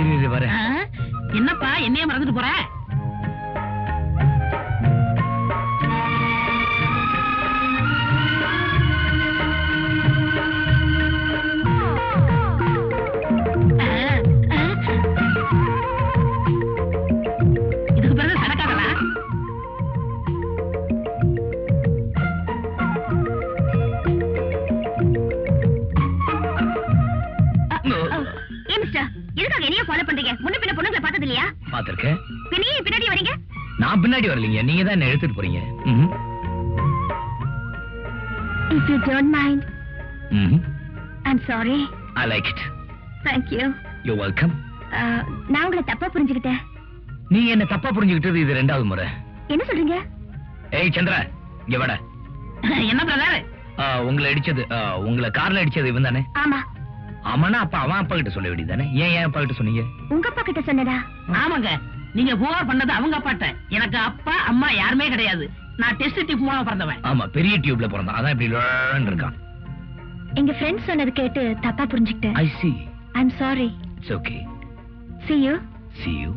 இரு வர. என்னப்பா என்னைய மறந்துட்டு போற? இதுக்கு பிறகு சடக்காதலா? எதுக்காக என்னைய ஃபாலோ பண்றீங்க? முன்ன பின்ன பொண்ணுங்களை பார்த்தது இல்லையா? பாத்திருக்கேன். பின்னாடி வரீங்க. நான் பின்னாடி வரலீங்க, நீங்க தான் என்ன எடுத்துட்டு போறீங்க. If you don't mind, I'm sorry. I like it. Thank you. You're welcome. நான் உங்களை தப்பா புரிஞ்சுக்கிட்டேன். நீ என்ன தப்பா புரிஞ்சுக்கிட்டது இது 2வது முறை. என்ன சொல்றீங்க? ஏய் சந்திரா, இங்க வாடா. என்ன பிரதர்? உங்களை அடிச்சது, உங்களை கார்ல அடிச்சது இவன் தானே? ஆமா. ஆமாண்ணா, அப்ப அவன் அப்பா கிட்ட சொல்ல வேண்டியதானே? ஏன் அப்பா கிட்ட சொன்னீங்க? உங்க அப்பா கிட்ட சொன்னதா? ஆமாங்க, நீங்க புகார் பண்ணது அவங்க அப்பாட்ட. எனக்கு அப்பா அம்மா யாருமே கிடையாது. நான் டெஸ்ட் டியூப் மூலமா பிறந்தவன். ஆமா, பெரிய டியூப்ல பிறந்தான். அதான் இப்படி லோன்னு இருக்கான். எங்க ஃப்ரெண்ட் சொன்னது கேட்டு தப்பா புரிஞ்சுக்கிட்டேன். I see. I'm sorry. It's okay. See you. See you.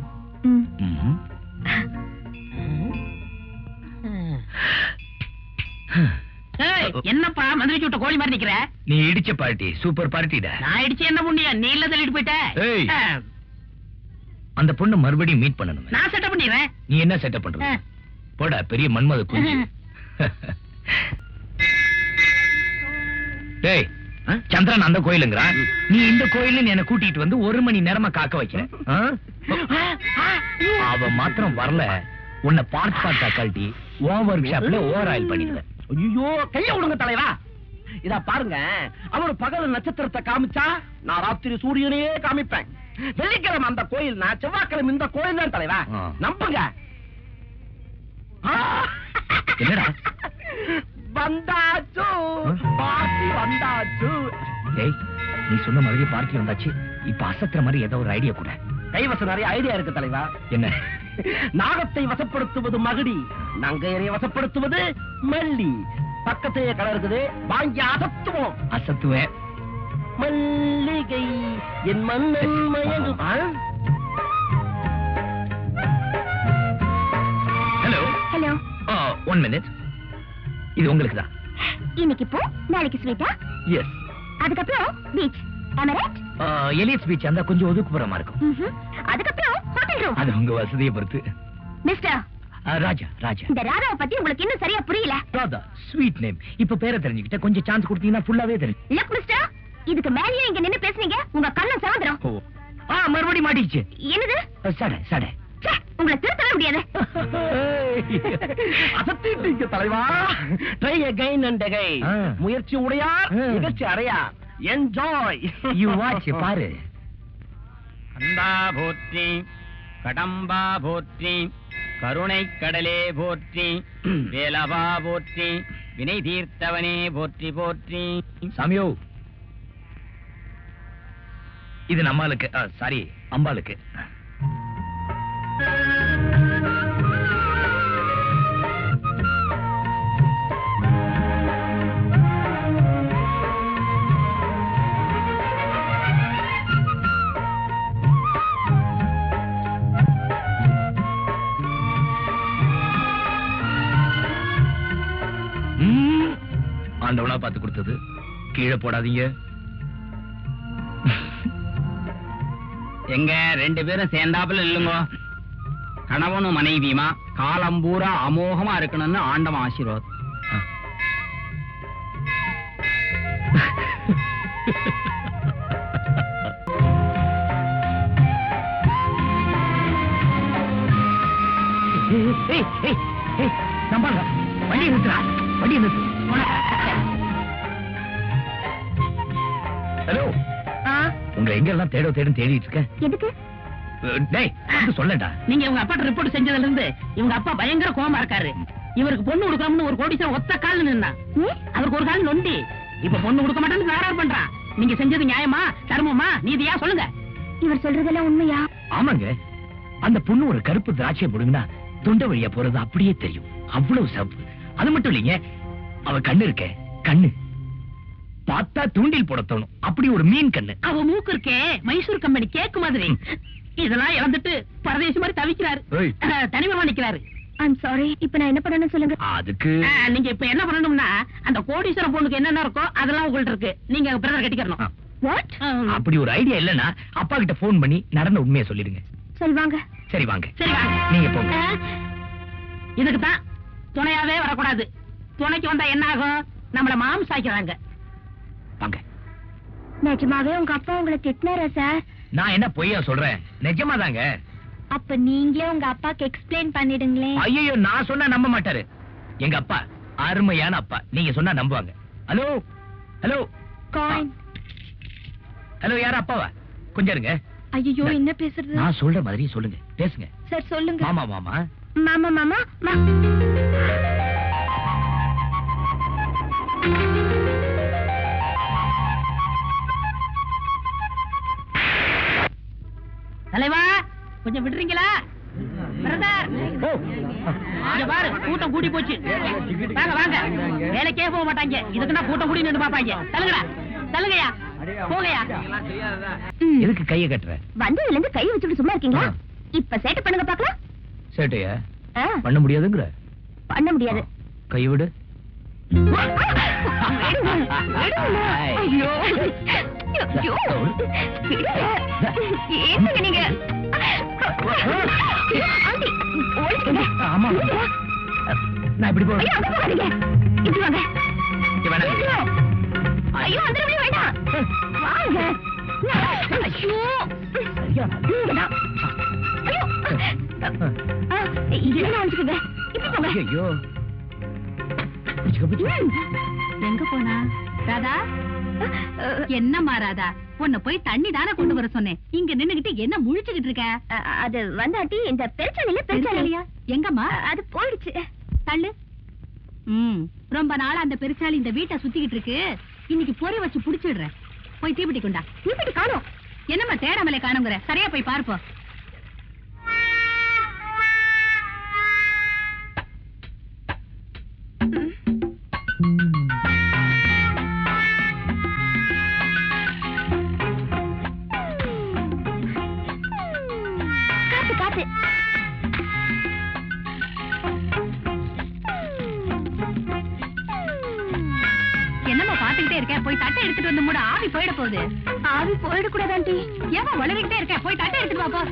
என்னப்பா மந்திரி சுட்ட கோழி மாதிரி நிக்கிற? நீ இடிச்ச பார்ட்டி சூப்பர் பார்ட்டிடா. நான் இடிச்சு என்ன புண்ணியா? நீ இல்ல தள்ளிட்டு போயிட்ட. அந்த பொண்ணு மறுபடியும் மீட் பண்ணணும். நான் செட்டப் பண்ணிடுறேன். நீ என்ன செட்டப் பண்ற? போடா பெரிய மன்மத குஞ்சு. டேய் சந்திரன் அந்த கோயிலுங்கிறான், நீ இந்த கோயில்னு என்ன கூட்டிட்டு வந்து 1 மணி நேரமா காக்க வைக்கிற. அவ மாத்திரம் வரல, உன்னை பார்ட்டா கழட்டி ஓவர் ஒர்க் ஷாப்ல ஓவர் ஆயில் பண்ணிடுவேன். ஐயோ, கைய விடுங்க தலைவா. இதா பாருங்க, அவர் பகல் நட்சத்திரத்தை காமிச்சா நான் ராத்திரி சூரியனையே காமிப்பேன். வெள்ளிக்கிழமை அந்த கோயில், நான் செவ்வாய்க்கிழமை இந்த கோயில் தான் தலைவா. நம்புங்க. என்னடா வந்தாச்சு, பார்ட்டி வந்தாச்சு. ஏய், நீ சொன்ன மாதிரி பார்ட்டி வந்தாச்சு. இப்ப அசத்துற மாதிரி ஏதோ ஒரு ஐடியா கூட. கைவசம் நிறைய ஐடியா இருக்கு தலைவா. என்ன? நாகத்தை வசப்படுத்துவது மகுடி, நங்கையரை வசப்படுத்துவது மல்லி. பக்கத்தையே கடை இருக்குது, வாங்கி அசத்துவோம். அசத்துவேன். மல்லிகை என் மன்னன் மயங்கும். Hello hello. 1 மினிட். இது உங்களுக்கு தான். இன்னைக்கு போ, நாளைக்கு ஸ்வீட்டா? எஸ். அதுக்கப்புறம் beach. Am I right? Elliot's beach அந்த கொஞ்சம் ஒதுக்குப்புறமா இருக்கும். அதுக்கப்புறம் ஹோட்டல் ரூம். அது உங்க வசதியை பொறுத்து. மிஸ்டர் ராஜா. ராஜா. இந்த ராதாவை பத்தி உங்களுக்கு இன்னும் சரியா புரியல. Radha sweet name. இப்ப பேரை தெரிஞ்சுக்கிட்ட கொஞ்சம் சான்ஸ் கொடுத்தீங்கன்னா ஃபுல்லாவே தெரியும். லுக் மிஸ்டர், இதுக்கு மேலயே இங்க நின்னு பேசுனீங்க, உங்க கண்ணம் சாந்திரம். மறுபடியும் மாட்டிச்சு. என்னது? சடை. உங்களை திருத்தவே முடியாது. அசத்திட்டீங்க தலைவா. Try again and again. முயற்சி உடையா, நிகழ்ச்சி அடையா. என்ஜாய். யூ வாட்ச் பாரு. கண்டா போற்றி, கடம்பா போற்றி, கருணை கடலே போற்றி, வேலவா போற்றி, வினை தீர்த்தவனே போற்றி போற்றி. சாமியோ, இது நம்மளுக்கு, சாரி அம்பாளுக்கு. ஆண்டவனா பார்த்து கொடுத்தது. கீழே போடாதீங்க. எங்க 2 பேரும் சேர்ந்தாப்புல இல்லுங்க. கணவனும் மனைவியுமா காலம் பூரா அமோகமா இருக்கணும்னு ஆண்டவன் ஆசீர்வாதம். வண்டியை நிறுத்துறா, வண்டியை நிறுத்து. ஹலோ, உங்களை எங்க எல்லாம் தேடிட்டு இருக்கேன். எதுக்கு? டேய், சொல்லடா. நீங்க இவங்க அப்பாட்ட ரிப்போர்ட் செஞ்சதுல இருந்து இவங்க அப்பா பயங்கர கோவமா இருக்காரு. இவருக்கு பொண்ணு கொடுக்கணும்னு ஒரு கோடீஸ்வரன் ஒத்த கால்ல நின்னா. அவருக்கு ஒரு கால் நொண்டி. இப்ப பொண்ணு கொடுக்க மாட்டேன்னு வேறார் பண்றான். நீங்க செஞ்சது நியாயமா, தர்மமா, நீதியா சொல்லுங்க. இவர் சொல்றதெல்லாம் உண்மையா? ஆமாங்க, அந்த பொண்ணு ஒரு கருப்பு திராட்சை போடுங்கன்னா தொண்டை வழியா போறது அப்படியே தெரியும். அவ்வளவு சிவப்பு. அது மட்டும் இல்லைங்க, அவ கண்ணு இருக்க கண்ணு பார்த்தா தூண்டில் போட தோணும். அப்படி ஒரு மீன் கண்ணு. அவ மூக்கு இருக்கே மைசூர் கம்பெனி கேக்கு மாதிரி. இதெல்லாம் இழந்துட்டு பரதேசி மாதிரி தவிக்கிறாரு. தனிமையா நிக்கிறாரு. I'm sorry. இப்ப நான் என்ன பண்ணணும் சொல்லுங்க. அதுக்கு நீங்க இப்ப என்ன பண்ணணும்னா, அந்த கோடீஸ்வரன் பொண்ணுக்கு என்னென்ன இருக்கோ அதெல்லாம் உங்கள்ட்ட இருக்கு. நீங்க பிரதர் கட்டிக்கிறணும். வாட்? அப்படி ஒரு ஐடியா இல்லன்னா அப்பா கிட்ட போன் பண்ணி நடந்த உண்மையை சொல்லிடுங்க. சொல்வாங்க. சரி வாங்க. சரி வாங்க. நீங்க போங்க. இதுக்கு தான் துணையாவே வரக்கூடாது. துணைக்கு வந்தா என்ன ஆகும்? நம்மள மாம்சாக்கிறாங்க. வாங்க. நிஜமாவே உங்க அப்பா உங்களை திட்டினாரா சார்? நான் என்ன பொய்யா சொல்றேன்? நிஜமாதாங்க. அப்ப நீங்களே உங்க அப்பாக்கு எக்ஸ்பிளைன் பண்ணிடுங்களேன். ஐயோ, நான் சொன்னா நம்ப மாட்டாரு. எங்க அப்பா அருமையான அப்பா. நீங்க சொன்னா நம்புவாங்க. Hello hello coin. ஹலோ, யார அப்பாவா? கொஞ்சம் இருங்க. ஐயோ, என்ன பேசுறது? நான் சொல்ற மாதிரி சொல்லுங்க, பேசுங்க. சார் சொல்லுங்க. மாமா மாமா மாமா மாமா தலைவா, கொஞ்சம் விடுறீங்களா? பிரதர், இங்க பாரு, கூட்டம் கூடி போச்சு. வாங்க வாங்க. வேலைக்கே போக மாட்டாங்க. இதுக்குன்னா கூட்டம் கூடி நின்று பாப்பாங்க. தள்ளுங்கடா, தள்ளுங்கயா, போங்கயா. எதுக்கு கையை கட்டுற? வந்ததுல இருந்து கை வச்சுட்டு சும்மா இருக்கீங்களா? இப்ப சேட்டை பண்ணுங்க பாக்கலாம். சேட்டையா பண்ண முடியாதுங்கிற? பண்ண முடியாது. கை விடு. ஐயோ, என்னங்க நீங்க? ஆமா, நான் இப்படி போறேன். இப்படி வாங்க. ஐயோ, அந்த வேண்டாம். வாங்க. ஐயோ, ஐயோ, எங்க போனா? ராதா, என்னம்மா ராதா, உன்னை போய் தண்ணி தானே கொண்டு வர சொன்னேன். இங்க நின்னுகிட்டு என்ன முழிச்சுக்கிட்டு இருக்க? அது வந்தாட்டி இந்த பெருச்சாலியா எங்கம்மா? அது போயிடுச்சு. தள்ளு. ரொம்ப நாளா அந்த பெருச்சாலி இந்த வீட்டை சுத்திக்கிட்டு இருக்கு. இன்னைக்கு பொறி வச்சு புடிச்சிடுறேன். போய் தீப்பெட்டி கொண்டா. தீப்பெட்டி காணோம். என்னம்மா தேடாமலே காணுங்கிற? சரியா போய் பார்ப்போம். காத்து காத்து. என்னம்மா பாத்துக்கிட்டே இருக்க? போய் தட்டை எடுத்துட்டு வந்து மூட. ஆவி போயிட போகுது. ஆவி போயிடக்கூடாது ஆண்டி. ஏமா வளரிக்கிட்டே இருக்க? போய் தட்டை எடுத்துட்டு வாப்பா.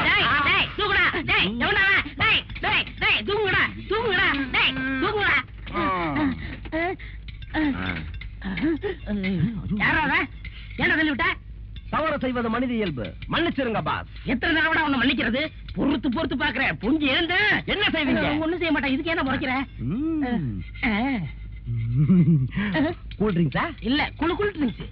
டேய், டேய், தூக்குடா. டேய், எவன்டா அவன்? டேய், டேய், டேய், தூக்குடா, தூக்குடா. டேய், தூக்குடா. யாரா அவன்? என்ன சொல்லி விட்ட? தவறு செய்வது மனித இயல்பு. மன்னிச்சிருங்க பாஸ். எத்தனை தடவை உன்னை மன்னிக்கிறது? பொறுத்து பொறுத்து பாக்குறேன். புரிஞ்சு எழுந்து என்ன செய்வீங்க? ஒண்ணும் செய்ய மாட்டேன். இதுக்கு என்ன முறைக்கிற? கூல் ட்ரிங்க்ஸா? இல்ல, குளு குளு ட்ரிங்க்ஸ்.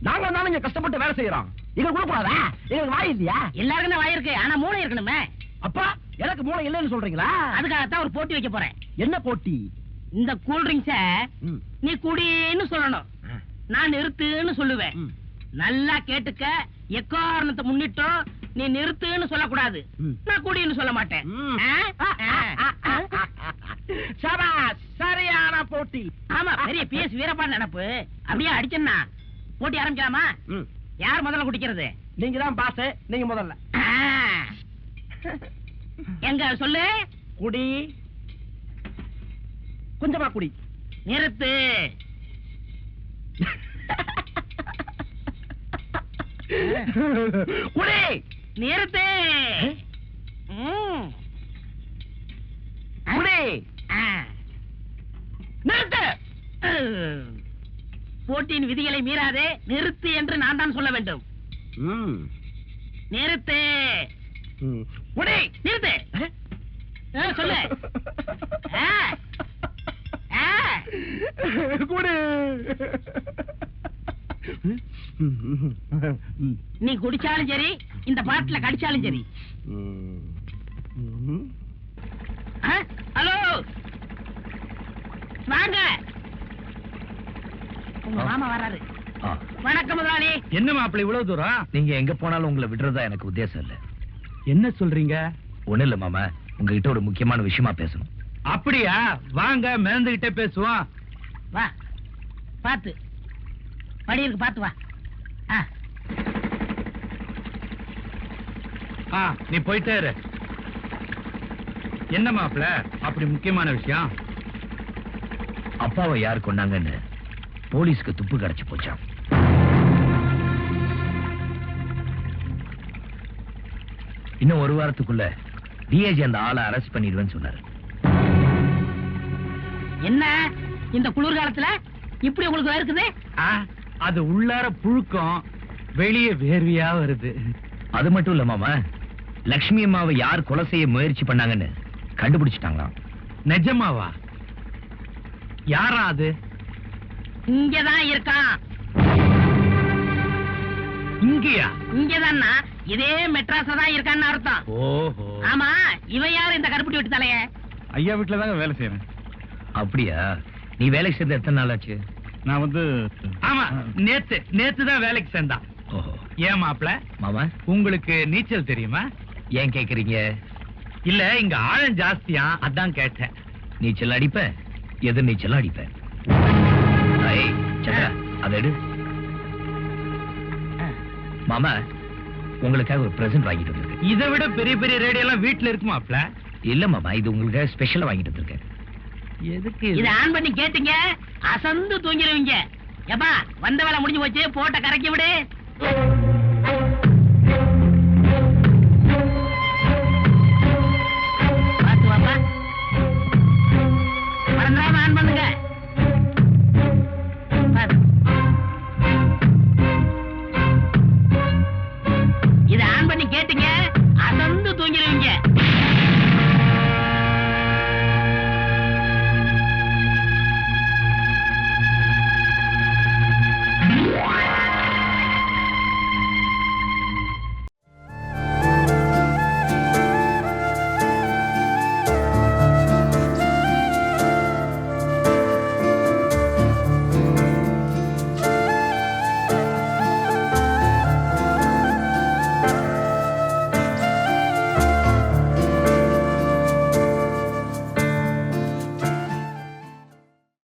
நாங்க தானே இங்க கஷ்டப்பட்டு வேலை செய்யறோம். இங்க கூட கூடாதா? எங்களுக்கு வாய் இல்லையா? எல்லாருக்கும் வாய் இருக்கு, ஆனா மூளை இருக்கணுமே. அப்பா, எனக்கு மூளை இல்லைன்னு சொல்றீங்களா? அதுக்காகத்தான் ஒரு போட்டி வைக்க போறேன். என்ன போட்டி? இந்த கூல் ட்ரிங்க்ஸ நீ குடின்னு சொல்லணும், நான் நிறுத்துன்னு சொல்லுவேன். நல்லா கேட்டுக்க, எக்காரணத்தை முன்னிட்டோ நீ நிறுத்துன்னு சொல்லக்கூடாது. நான் கூடின்னு சொல்ல மாட்டேன். சரியான போட்டி. ஆமா, பெரிய பிஎஸ் வீரப்பான் நினப்பு. அப்படியே அடிச்சா போட்டி ஆரம்பிக்கலாமா? யார் முதல்ல குடிக்கிறது? நீங்க தான் பாஸ், நீங்க முதல்ல. எங்க சொல்லு. குடி, கொஞ்சமா குடி. நிறுத்து. குடி, நிறுத்து. குடி, நிறுத்து. போட்டியின் விதிகளை மீறாதே. நிறுத்து என்று நான் தான் சொல்ல வேண்டும். நிறுத்து. குடி, நிறுத்து. சொல்லு. குடி. நீ குடிச்சாலும் சரி, இந்த பாட்டுல கடிச்சாலும் சரி. ஹலோ, வாங்க. உங்க மாமா வராரு. வணக்கம் முதலாளி. என்ன மாப்பிள்ள இவ்வளவு தூரம்? நீங்க எங்க போனாலும் உங்களை விடுறதா எனக்கு உத்தேசம் இல்ல. என்ன சொல்றீங்க? ஒண்ணு இல்ல மாமா, உங்ககிட்ட ஒரு முக்கியமான விஷயமா பேசணும். அப்படியா? வாங்க, மேந்துகிட்டே பேசுவோம். வா, பாத்து படி இருக்கு, பாத்து வா. நீ போயிட்டே இரு. என்ன மாப்பிள்ள அப்படி முக்கியமான விஷயம்? அப்பாவை யார் கொண்டாங்கன்னு போலீஸ்க்கு துப்பு கிடைச்சு போச்சாம். இன்னும் ஒரு வாரத்துக்குள்ள டிஐஜி அந்த ஆளை அரெஸ்ட் பண்ணிடுவேன்னு சொன்னாரு. என்ன இந்த குளிர்காலத்துல இப்படி உங்களுக்கு இருக்குது? அது உள்ளார புழுக்கம், வெளியே வேர்வையா வருது. அது மட்டும் இல்ல மாமா, லட்சுமி அம்மாவை யார் கொலை செய்ய முயற்சி பண்ணாங்கன்னு கண்டுபிடிச்சிட்டாங்களாம். நிஜமாவா? யாரா அது? இங்கதான் இருக்கான். இங்கயா? இங்கதான். இதே மெட்ராஸ்ல தான் இருக்கான்னு அர்த்தம். ஓஹோ. ஆமா, இவன் யாரு இந்த கருப்பட்டி விட்டு தலைய? ஐயா வீட்டுல தாங்க வேலை செய்யறேன். அப்படியா? நீ வேலைக்கு சேர்ந்து எத்தனை நாள் ஆச்சு? நான் ஆமா, நேத்து தான் வேலைக்கு சேர்ந்தான். ஓஹோ. ஏன் மாப்பிள, மாமா உங்களுக்கு நீச்சல் தெரியுமா? ஏன் கேக்குறீங்க? இல்ல, இங்க ஆழம் ஜாஸ்தியா, அதான் கேட்டேன். நீச்சல் அடிப்பேன், எதிர் நீச்சல் அடிப்பேன். சந்திரா, அதை எடு. மாமா, உங்களுக்காக ஒரு பிரசன்ட் வாங்கிட்டு வந்திருக்கேன். இதை விட பெரிய பெரிய ரேடியோ எல்லாம் வீட்டுல இருக்கு மாப்பிள. இல்ல மாமா, இது உங்களுக்காக ஸ்பெஷலா வாங்கிட்டு வந்திருக்கேன். எதுக்கு? இத ஆன் பண்ணி கேட்டீங்க, அசந்து தூங்கிடுவீங்க. எப்பா, வந்த வேலை முடிஞ்சு போச்சு, போட்ட கரைக்கி விடு.